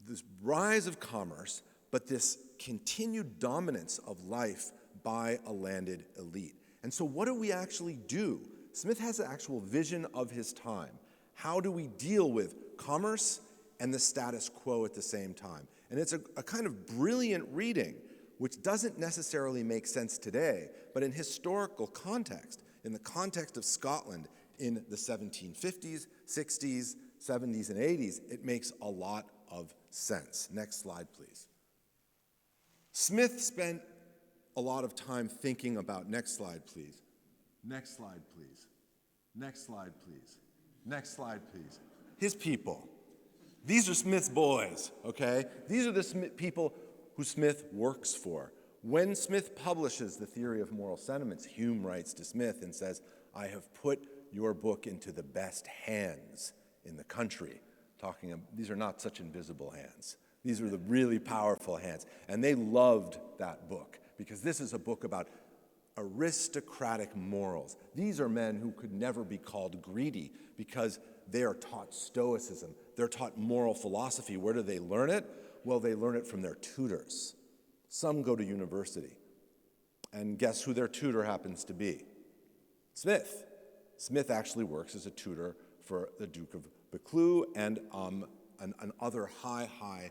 this rise of commerce, but this continued dominance of life by a landed elite. And so what do we actually do? Smith has an actual vision of his time. How do we deal with commerce and the status quo at the same time? And it's a kind of brilliant reading, which doesn't necessarily make sense today, but in historical context, in the context of Scotland in the 1750s, 60s, 70s, and 80s, it makes a lot of sense. Next slide, please. Smith spent a lot of time thinking about, next slide, please. Next slide, please. Next slide, please. Next slide, please. His people. These are Smith's boys, okay? These are the people who Smith works for. When Smith publishes The Theory of Moral Sentiments, Hume writes to Smith and says, I have put your book into the best hands in the country. These are not such invisible hands. These are the really powerful hands. And they loved that book because this is a book about aristocratic morals. These are men who could never be called greedy because they are taught stoicism. They're taught moral philosophy. Where do they learn it? Well, they learn it from their tutors. Some go to university. And guess who their tutor happens to be? Smith. Smith actually works as a tutor for the Duke of Buccleuch and other high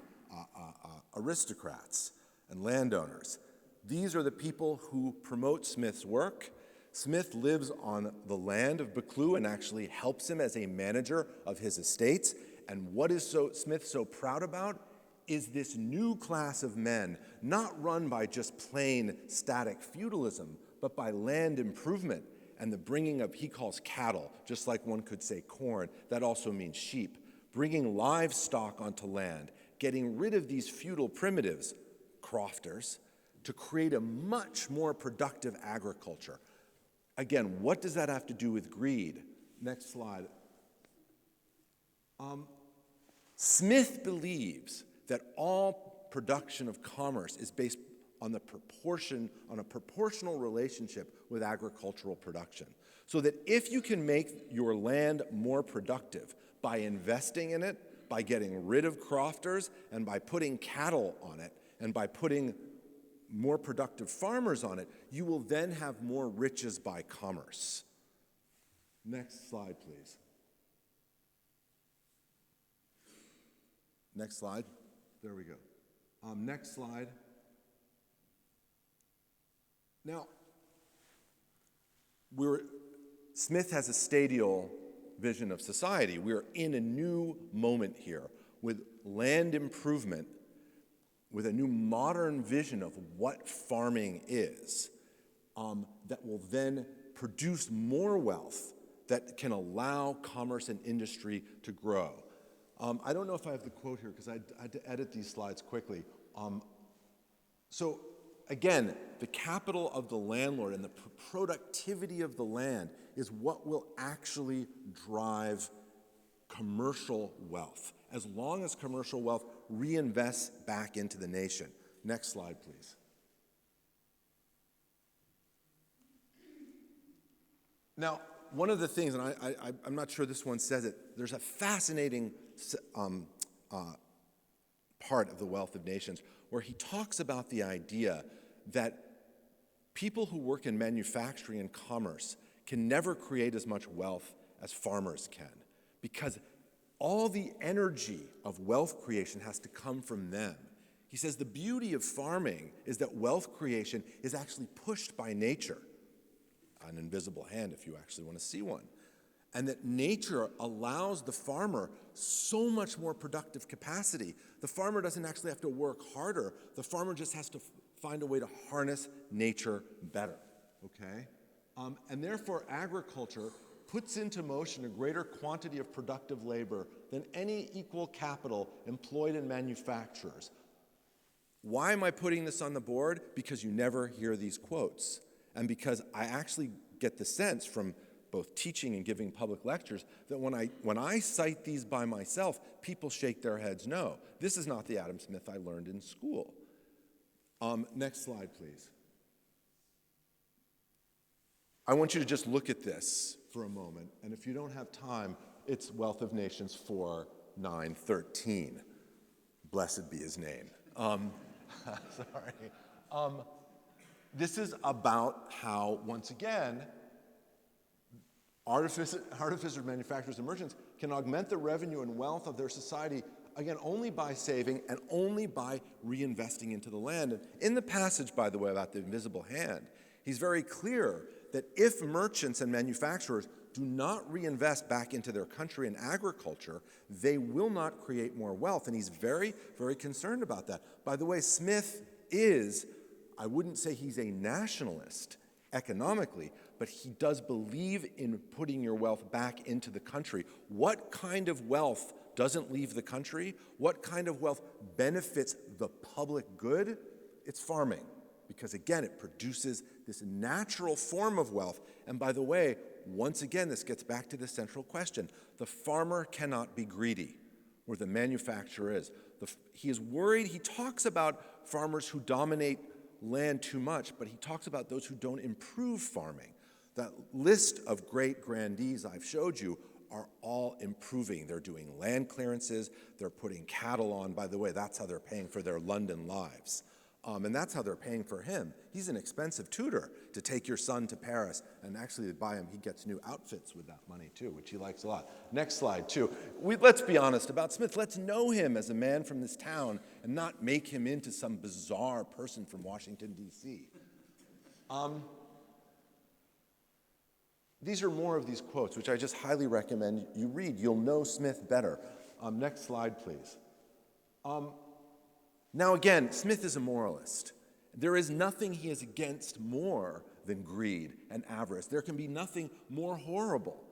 aristocrats and landowners. These are the people who promote Smith's work. Smith lives on the land of Buccleuch and actually helps him as a manager of his estates. And what is Smith so proud about is this new class of men, not run by just plain static feudalism, but by land improvement and the bringing of, he calls cattle, just like one could say corn. That also means sheep. Bringing livestock onto land, getting rid of these feudal primitives, crofters, to create a much more productive agriculture. Again, what does that have to do with greed? Next slide. Smith believes that all production of commerce is based on a proportional relationship with agricultural production. So that if you can make your land more productive by investing in it, by getting rid of crofters, and by putting cattle on it, and by putting more productive farmers on it, you will then have more riches by commerce. Next slide, please. Next slide. There we go. Next slide. Now, Smith has a stadial vision of society. We're in a new moment here with land improvement, with a new modern vision of what farming is, that will then produce more wealth that can allow commerce and industry to grow. I don't know if I have the quote here because I had to edit these slides quickly. So again, the capital of the landlord and the productivity of the land is what will actually drive commercial wealth, as long as commercial wealth reinvests back into the nation. Next slide, please. Now, one of the things, and I'm not sure this one says it, there's a fascinating part of The Wealth of Nations where he talks about the idea that people who work in manufacturing and commerce can never create as much wealth as farmers can, because all the energy of wealth creation has to come from them. He says the beauty of farming is that wealth creation is actually pushed by nature, an invisible hand if you actually want to see one, and that nature allows the farmer so much more productive capacity. The farmer doesn't actually have to work harder. The farmer just has to find a way to harness nature better, okay? And therefore, agriculture puts into motion a greater quantity of productive labor than any equal capital employed in manufacturers. Why am I putting this on the board? Because you never hear these quotes, and because I actually get the sense from both teaching and giving public lectures that when I cite these by myself, people shake their heads no. This is not the Adam Smith I learned in school. Next slide, please. I want you to just look at this for a moment, and if you don't have time, it's Wealth of Nations 4:9-13. Blessed be his name. Sorry. This is about how, once again, artificers, manufacturers, and merchants can augment the revenue and wealth of their society, again, only by saving and only by reinvesting into the land. And in the passage, by the way, about the invisible hand, he's very clear that if merchants and manufacturers do not reinvest back into their country and agriculture, they will not create more wealth. And he's very, very concerned about that. By the way, Smith is, I wouldn't say he's a nationalist economically, but he does believe in putting your wealth back into the country. What kind of wealth doesn't leave the country? What kind of wealth benefits the public good? It's farming, because again, it produces this natural form of wealth. And by the way, once again, this gets back to the central question. The farmer cannot be greedy, where the manufacturer is. He is worried. He talks about farmers who dominate land too much, but he talks about those who don't improve farming. That list of great grandees I've showed you are all improving. They're doing land clearances, they're putting cattle on. By the way, that's how they're paying for their London lives. And that's how they're paying for him. He's an expensive tutor to take your son to Paris. And actually, to buy him, he gets new outfits with that money, too, which he likes a lot. Next slide, too. Let's be honest about Smith. Let's know him as a man from this town and not make him into some bizarre person from Washington, D.C. These are more of these quotes, which I just highly recommend you read. You'll know Smith better. Next slide, please. Now again, Smith is a moralist. There is nothing he is against more than greed and avarice. There can be nothing more horrible.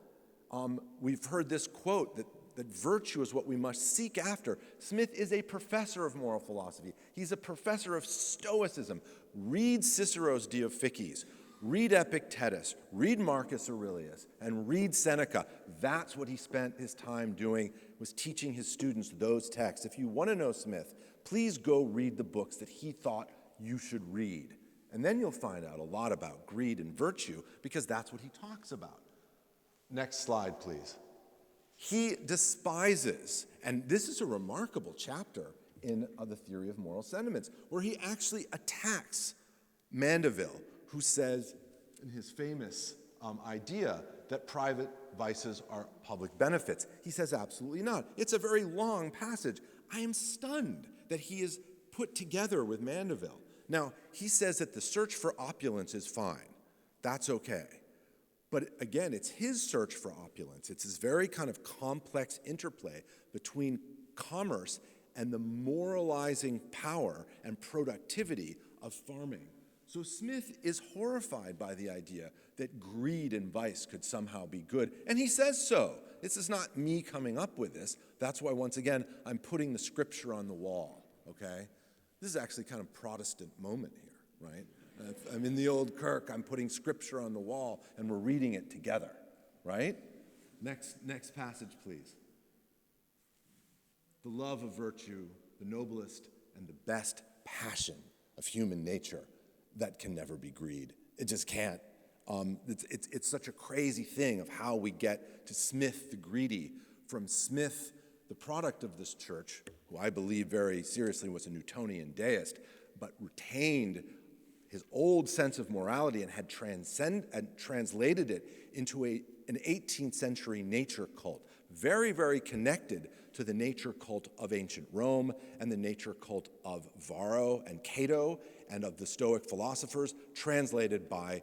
We've heard this quote that virtue is what we must seek after. Smith is a professor of moral philosophy. He's a professor of Stoicism. Read Cicero's De Officiis. Read Epictetus, read Marcus Aurelius, and read Seneca. That's what he spent his time doing, was teaching his students those texts. If you want to know Smith, please go read the books that he thought you should read. And then you'll find out a lot about greed and virtue, because that's what he talks about. Next slide, please. He despises, and this is a remarkable chapter in The Theory of Moral Sentiments, where he actually attacks Mandeville, who says in his famous idea that private vices are public benefits. He says absolutely not. It's a very long passage. I am stunned that he is put together with Mandeville. Now, he says that the search for opulence is fine. That's okay. But again, it's his search for opulence. It's this very kind of complex interplay between commerce and the moralizing power and productivity of farming. So Smith is horrified by the idea that greed and vice could somehow be good, and he says so. This is not me coming up with this. That's why, once again, I'm putting the scripture on the wall, okay? This is actually kind of Protestant moment here, right? I'm in the old kirk, I'm putting scripture on the wall, and we're reading it together, right? Next passage, please. The love of virtue, the noblest and the best passion of human nature, that can never be greed. It just can't. It's such a crazy thing of how we get to Smith the greedy, from Smith, the product of this church, who I believe very seriously was a Newtonian deist, but retained his old sense of morality and had translated it into an 18th century nature cult, very, very connected to the nature cult of ancient Rome and the nature cult of Varro and Cato and of the Stoic philosophers, translated by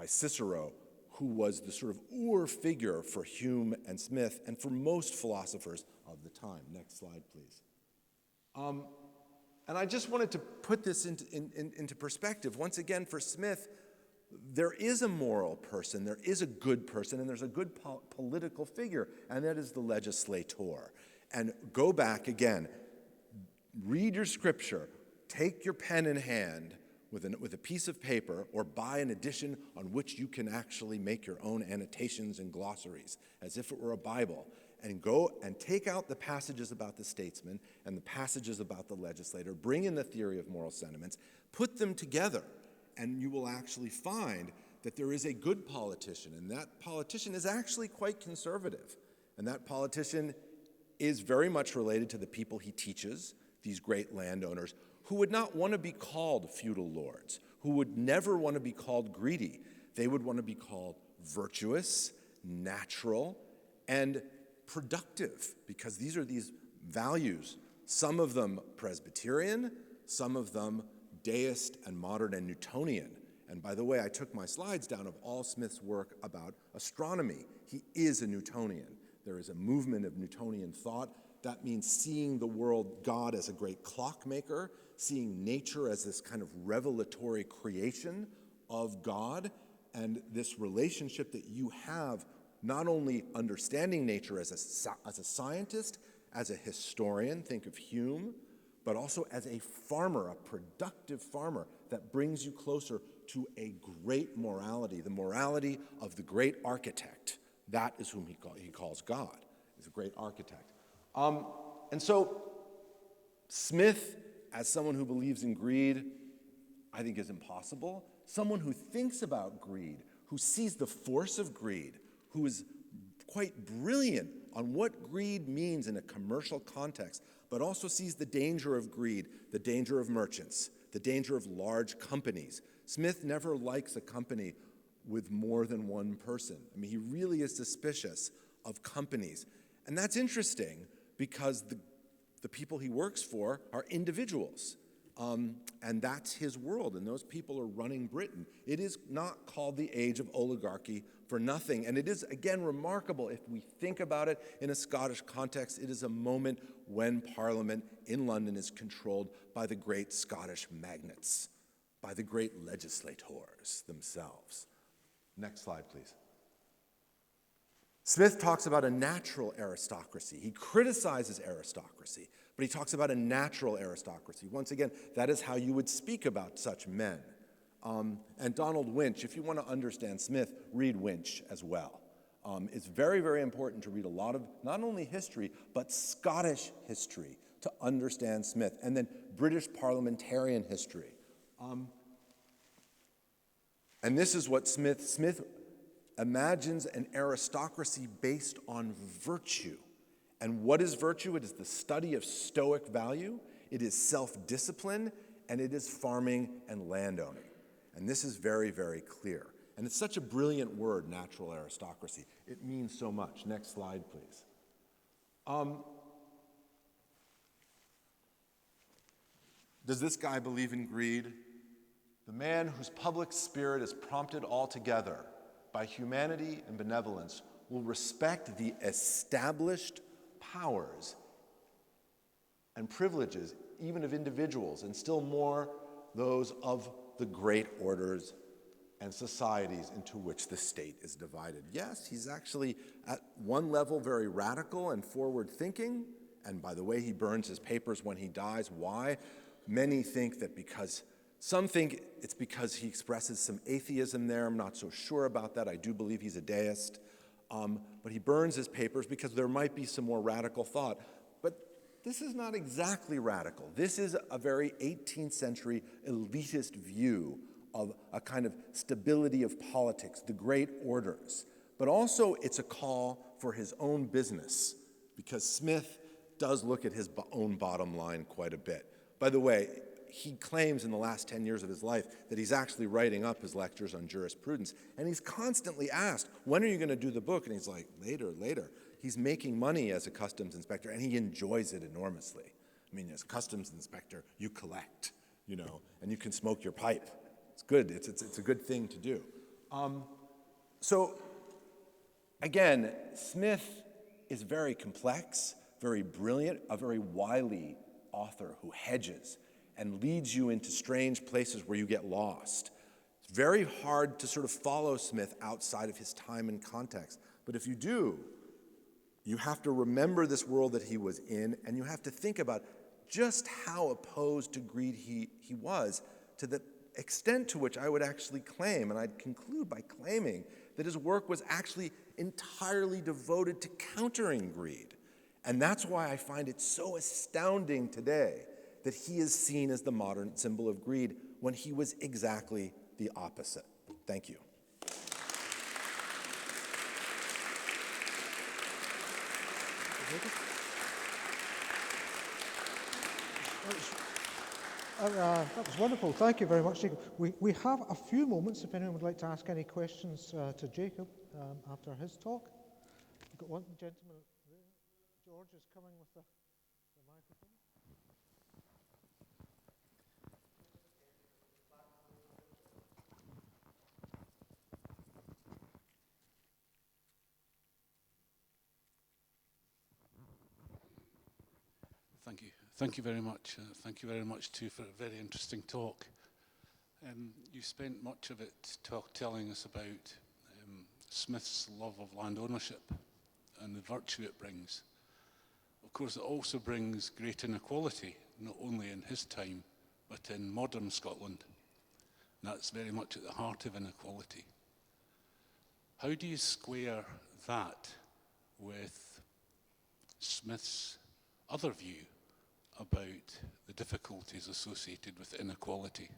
Cicero, who was the sort of figure for Hume and Smith and for most philosophers of the time. Next slide, please. And I just wanted to put this into perspective. Once again, for Smith, there is a moral person, there is a good person, and there's a good political figure, and that is the legislator. And go back again, read your scripture, take your pen in hand with a piece of paper, or buy an edition on which you can actually make your own annotations and glossaries, as if it were a Bible, and go and take out the passages about the statesman and the passages about the legislator, bring in the theory of moral sentiments, put them together, and you will actually find that there is a good politician, and that politician is actually quite conservative. And that politician is very much related to the people he teaches, these great landowners, who would not want to be called feudal lords, who would never want to be called greedy. They would want to be called virtuous, natural, and productive, because these are these values, some of them Presbyterian, some of them deist and modern and Newtonian. And by the way, I took my slides down of all Smith's work about astronomy. He is a Newtonian. There is a movement of Newtonian thought. That means seeing the world, God, as a great clockmaker, seeing nature as this kind of revelatory creation of God, and this relationship that you have, not only understanding nature as a scientist, as a historian, think of Hume, but also as a farmer, a productive farmer that brings you closer to a great morality, the morality of the great architect. That is whom he calls God, is a great architect. And so Smith, as someone who believes in greed, I think is impossible. Someone who thinks about greed, who sees the force of greed, who is quite brilliant on what greed means in a commercial context, but also sees the danger of greed, the danger of merchants, the danger of large companies. Smith never likes a company with more than one person. I mean, he really is suspicious of companies. And that's interesting because the people he works for are individuals. And that's his world, and those people are running Britain. It is not called the age of oligarchy for nothing. And it is, again, remarkable if we think about it in a Scottish context. It is a moment when Parliament in London is controlled by the great Scottish magnates, by the great legislators themselves. Next slide, please. Smith talks about a natural aristocracy. He criticizes aristocracy, but he talks about a natural aristocracy. Once again, that is how you would speak about such men. And Donald Winch, if you want to understand Smith, read Winch as well. It's very, very important to read a lot of not only history, but Scottish history to understand Smith, and then British parliamentarian history. And this is what Smith imagines an aristocracy based on virtue. And what is virtue? It is the study of Stoic value, it is self-discipline, and it is farming and landowning. And this is very, very clear. And it's such a brilliant word, natural aristocracy. It means so much. Next slide, please. Does this guy believe in greed? The man whose public spirit is prompted altogether by humanity and benevolence will respect the established powers and privileges, even of individuals, and still more those of the great orders and societies into which the state is divided. Yes, he's actually at one level very radical and forward-thinking, and by the way, he burns his papers when he dies. Why? Many think that some think it's because he expresses some atheism there. I'm not so sure about that. I do believe he's a deist. But he burns his papers because there might be some more radical thought. But this is not exactly radical. This is a very 18th century elitist view of a kind of stability of politics, the great orders. But also it's a call for his own business, because Smith does look at his own bottom line quite a bit. By the way, he claims in the last 10 years of his life that he's actually writing up his lectures on jurisprudence. And he's constantly asked, when are you going to do the book? And he's like, later. He's making money as a customs inspector, and he enjoys it enormously. I mean, as a customs inspector, you collect, and you can smoke your pipe. It's good. It's a good thing to do. So, again, Smith is very complex, very brilliant, a very wily author who hedges and leads you into strange places where you get lost. It's very hard to sort of follow Smith outside of his time and context. But if you do, you have to remember this world that he was in, and you have to think about just how opposed to greed he was, to the extent to which I would actually claim, and I'd conclude by claiming, that his work was actually entirely devoted to countering greed. And that's why I find it so astounding today that he is seen as the modern symbol of greed when he was exactly the opposite. Thank you. That was wonderful. Thank you very much, Jacob. We have a few moments if anyone would like to ask any questions to Jacob after his talk. We've got one gentleman there. George is coming with the microphone. Thank you. Thank you very much. Thank you very much, too, for a very interesting talk. You spent much of it telling us about Smith's love of land ownership and the virtue it brings. Of course, it also brings great inequality, not only in his time, but in modern Scotland. And that's very much at the heart of inequality. How do you square that with Smith's other view about the difficulties associated with inequality?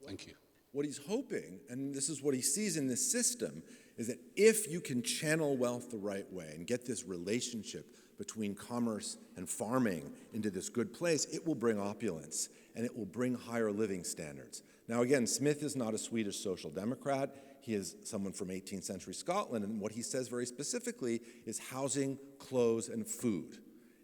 Thank you. What he's hoping, and this is what he sees in this system, is that if you can channel wealth the right way and get this relationship between commerce and farming into this good place, it will bring opulence and it will bring higher living standards. Now again, Smith is not a Swedish social democrat. He is someone from 18th century Scotland, and what he says very specifically is housing, clothes, and food.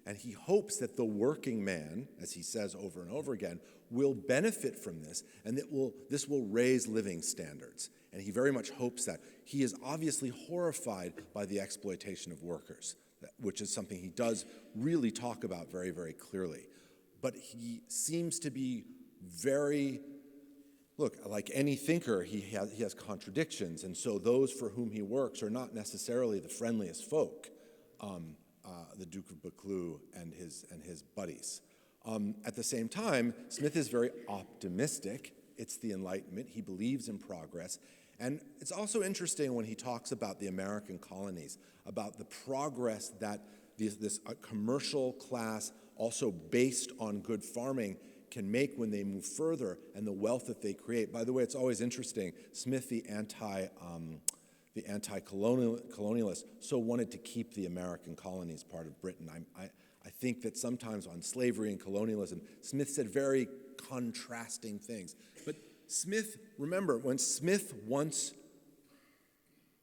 And he hopes that the working man, as he says over and over again, will benefit from this, and that this will raise living standards. And he very much hopes that. He is obviously horrified by the exploitation of workers, which is something he does really talk about very, very clearly. But he seems to be very, look, like any thinker, he has contradictions, and so those for whom he works are not necessarily the friendliest folk. The Duke of Buccleuch and his buddies. At the same time, Smith is very optimistic. It's the Enlightenment. He believes in progress. And it's also interesting when he talks about the American colonies, about the progress that this commercial class, also based on good farming, can make when they move further, and the wealth that they create. By the way, it's always interesting. Smith, the anti-colonialist, so wanted to keep the American colonies part of Britain. I think that sometimes on slavery and colonialism, Smith said very contrasting things. But Smith, remember, when Smith wants,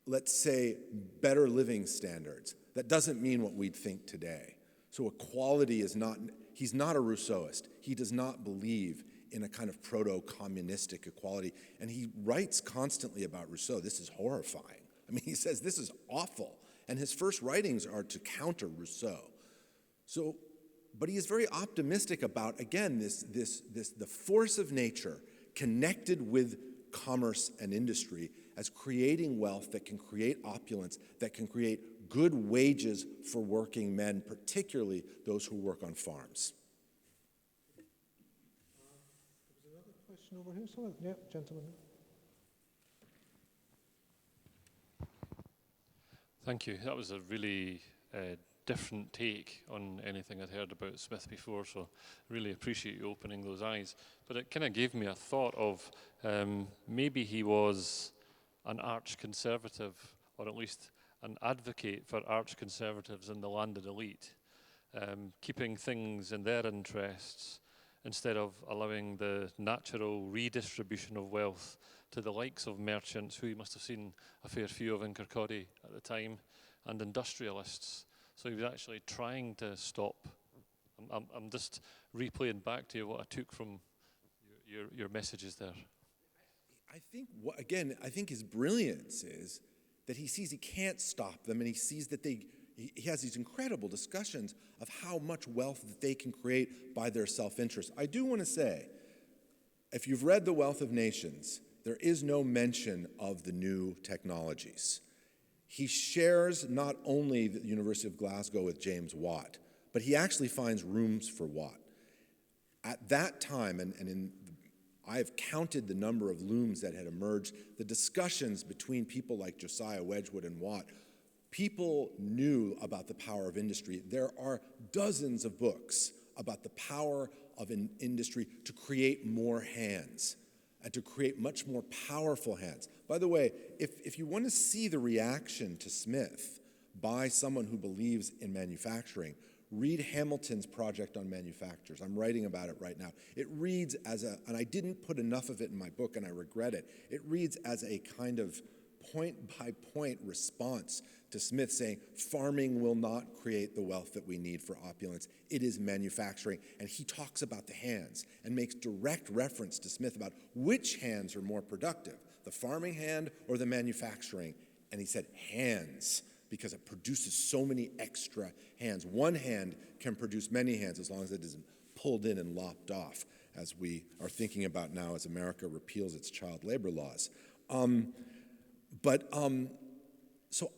let's say, better living standards, that doesn't mean what we'd think today. So equality is not, he's not a Rousseauist. He does not believe in a kind of proto-communistic equality. And he writes constantly about Rousseau. This is horrifying. I mean, he says this is awful. And his first writings are to counter Rousseau. So, but he is very optimistic about, again, the force of nature connected with commerce and industry as creating wealth that can create opulence, that can create good wages for working men, particularly those who work on farms. There's another question over here. Someone, yeah, gentleman. Thank you. That was a really different take on anything I'd heard about Smith before, so really appreciate you opening those eyes. But it kind of gave me a thought of maybe he was an arch-conservative, or at least an advocate for arch-conservatives in the landed elite, keeping things in their interests instead of allowing the natural redistribution of wealth to the likes of merchants, who he must have seen a fair few of in Kirkcaldy at the time, and industrialists. So he was actually trying to stop. I'm just replaying back to you what I took from your messages there. I think, I think his brilliance is that he sees he can't stop them, and he sees that he has these incredible discussions of how much wealth that they can create by their self-interest. I do want to say, if you've read The Wealth of Nations, there is no mention of the new technologies. He shares not only the University of Glasgow with James Watt, but he actually finds rooms for Watt. At that time, I have counted the number of looms that had emerged, the discussions between people like Josiah Wedgwood and Watt. People knew about the power of industry. There are dozens of books about the power of an industry to create more hands and to create much more powerful hands. By the way, if you want to see the reaction to Smith by someone who believes in manufacturing, read Hamilton's Project on Manufacturers. I'm writing about it right now. It reads and I didn't put enough of it in my book and I regret it, it reads as a kind of point-by-point response to Smith saying, farming will not create the wealth that we need for opulence. It is manufacturing. And he talks about the hands and makes direct reference to Smith about which hands are more productive, the farming hand or the manufacturing. And he said hands, because it produces so many extra hands. One hand can produce many hands as long as it isn't pulled in and lopped off, as we are thinking about now as America repeals its child labor laws. So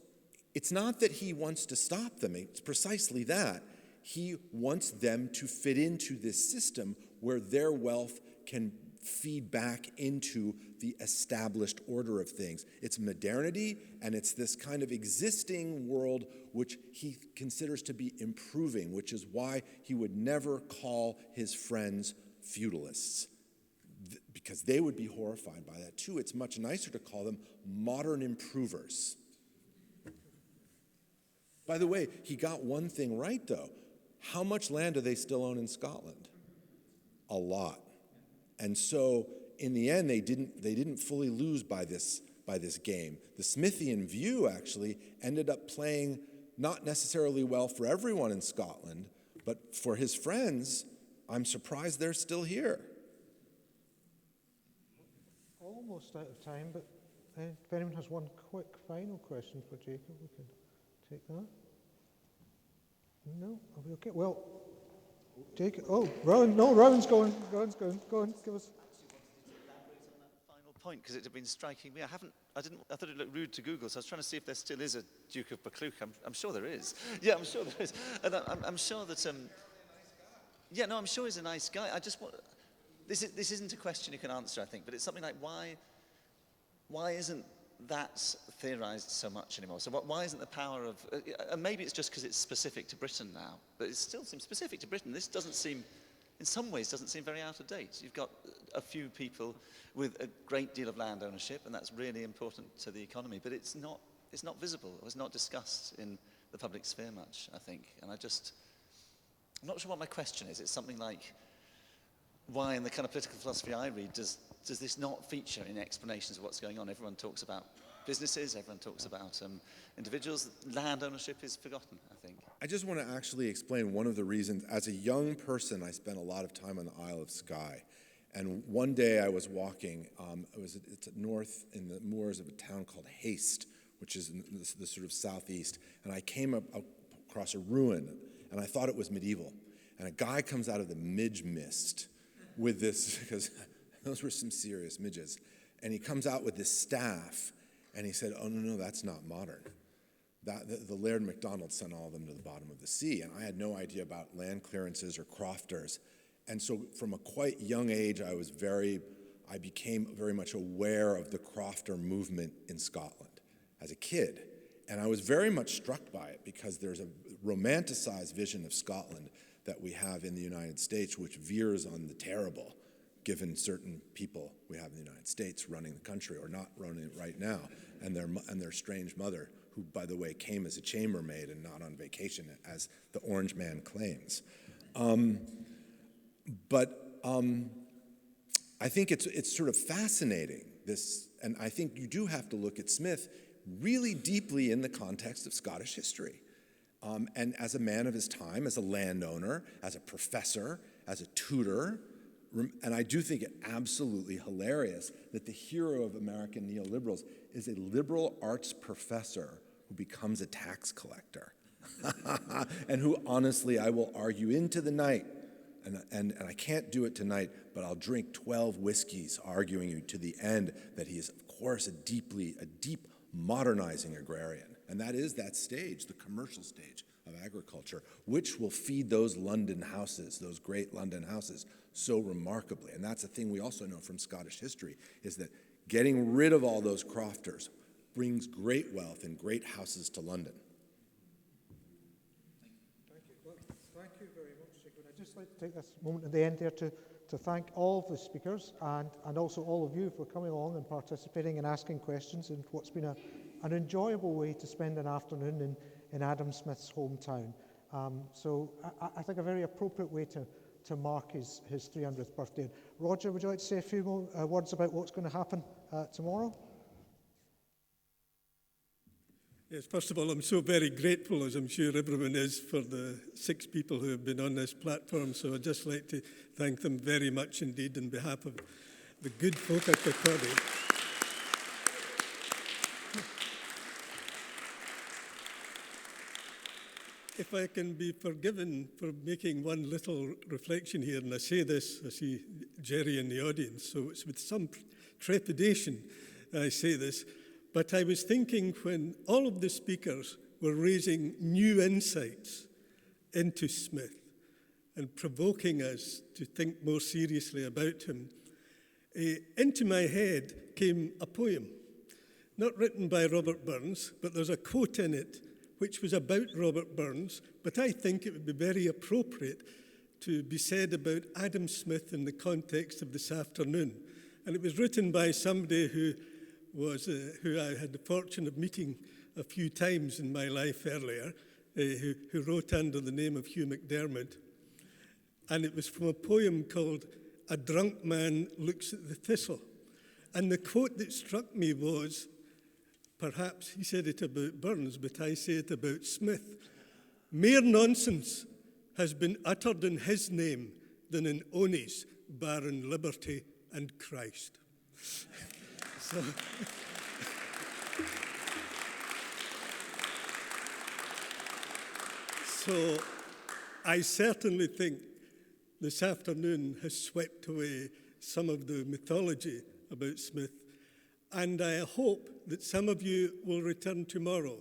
it's not that he wants to stop them. It's precisely that. He wants them to fit into this system where their wealth can feed back into the established order of things. It's modernity, and it's this kind of existing world which he considers to be improving, which is why he would never call his friends feudalists. because they would be horrified by that too. It's much nicer to call them modern improvers. By the way, he got one thing right, though. How much land do they still own in Scotland? A lot. And so, in the end, they didn't fully lose by this game. The Smithian view actually ended up playing not necessarily well for everyone in Scotland, but for his friends, I'm surprised they're still here. Almost out of time, but if anyone has one quick final question for Jacob, we can take that. No? Are we okay? Well, Jacob, Rowan's going. Go on, give us. Final point, because it had been striking me. I thought it looked rude to Google, so I was trying to see if there still is a Duke of Buccleuch. I'm sure there is. Yeah, I'm sure there is. And I'm sure that, yeah, no, I'm sure he's a nice guy. I just want, this isn't a question you can answer, I think, but it's something like, why isn't that theorized so much anymore? So why isn't the power of, and maybe it's just because it's specific to Britain now, but it still seems specific to Britain. This doesn't seem, in some ways, doesn't seem very out of date. You've got a few people with a great deal of land ownership, and that's really important to the economy, but it's not visible. It was not discussed in the public sphere much, I think. And I'm not sure what my question is. It's something like, why in the kind of political philosophy I read does this not feature in explanations of what's going on? Everyone talks about businesses, everyone talks about individuals. Land ownership is forgotten, I think. I just want to actually explain one of the reasons. As a young person, I spent a lot of time on the Isle of Skye. And one day I was walking, it's north in the moors of a town called Haste, which is in the sort of southeast. And I came up across a ruin, and I thought it was medieval. And a guy comes out of the midge mist with this, because those were some serious midges. And he comes out with this staff, and he said, oh, no, that's not modern. The Laird MacDonald sent all of them to the bottom of the sea, and I had no idea about land clearances or crofters. And so from a quite young age, I became very much aware of the crofter movement in Scotland as a kid. And I was very much struck by it, because there's a romanticized vision of Scotland that we have in the United States, which veers on the terrible, given certain people we have in the United States running the country, or not running it right now, and their strange mother, who, by the way, came as a chambermaid and not on vacation, as the Orange Man claims. But I think it's sort of fascinating, this, and I think you do have to look at Smith really deeply in the context of Scottish history. And as a man of his time, as a landowner, as a professor, as a tutor, and I do think it absolutely hilarious that the hero of American neoliberals is a liberal arts professor who becomes a tax collector. And who, honestly, I will argue into the night, and I can't do it tonight, but I'll drink 12 whiskeys arguing you to the end that he is, of course, a deep modernizing agrarian. And that is that stage, the commercial stage of agriculture, which will feed those London houses, those great London houses, so remarkably. And that's a thing we also know from Scottish history, is that getting rid of all those crofters brings great wealth and great houses to London. Thank you. Well, thank you very much, Jacob. I'd just like to take this moment at the end there to thank all of the speakers and also all of you for coming along and participating and asking questions in what's been an enjoyable way to spend an afternoon in Adam Smith's hometown. So I think a very appropriate way to mark his 300th birthday. Roger, would you like to say a few more words about what's going to happen tomorrow? Yes, first of all, I'm so very grateful, as I'm sure everyone is, for the 6 people who have been on this platform. So I'd just like to thank them very much indeed on behalf of the good folk at Kirkcaldy. If I can be forgiven for making one little reflection here, and I say this, I see Jerry in the audience, so it's with some trepidation I say this, but I was thinking when all of the speakers were raising new insights into Smith and provoking us to think more seriously about him, into my head came a poem, not written by Robert Burns, but there's a quote in it which was about Robert Burns, but I think it would be very appropriate to be said about Adam Smith in the context of this afternoon. And it was written by somebody who I had the fortune of meeting a few times in my life earlier, who wrote under the name of Hugh McDermott. And it was from a poem called A Drunk Man Looks at the Thistle. And the quote that struck me was, perhaps he said it about Burns, but I say it about Smith. Mere nonsense has been uttered in his name than in Oni's barren liberty and Christ. So I certainly think this afternoon has swept away some of the mythology about Smith, and I hope that some of you will return tomorrow.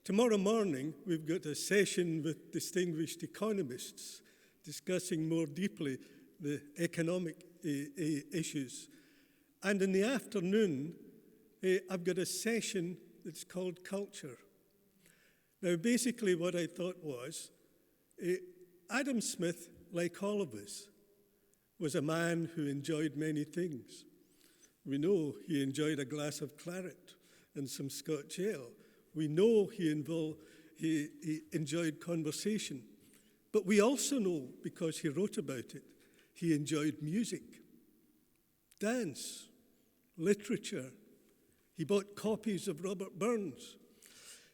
Tomorrow morning, we've got a session with distinguished economists discussing more deeply the economic issues. And in the afternoon, I've got a session that's called Culture. Now, basically what I thought was, Adam Smith, like all of us, was a man who enjoyed many things. We know he enjoyed a glass of claret and some Scotch ale. We know he enjoyed conversation. But we also know, because he wrote about it, he enjoyed music, dance, literature. He bought copies of Robert Burns.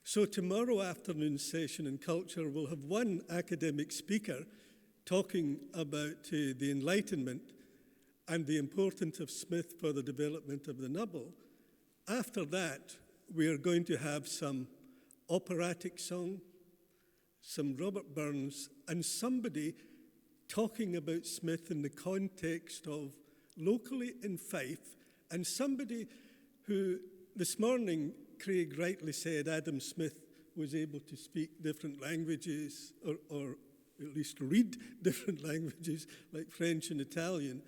So tomorrow afternoon's session in Culture will have one academic speaker talking about the Enlightenment and the importance of Smith for the development of the Nubble. After that, we are going to have some operatic song, some Robert Burns, and somebody talking about Smith in the context of locally in Fife, and somebody who this morning, Craig rightly said Adam Smith was able to speak different languages, or at least read different languages, like French and Italian.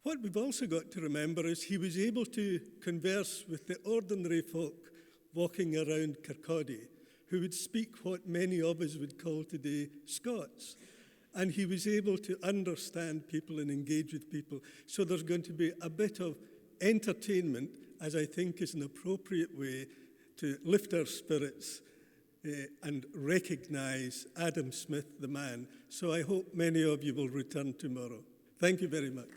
What we've also got to remember is he was able to converse with the ordinary folk walking around Kirkcaldy, who would speak what many of us would call today Scots. And he was able to understand people and engage with people. So there's going to be a bit of entertainment, as I think is an appropriate way to lift our spirits and recognize Adam Smith, the man. So I hope many of you will return tomorrow. Thank you very much.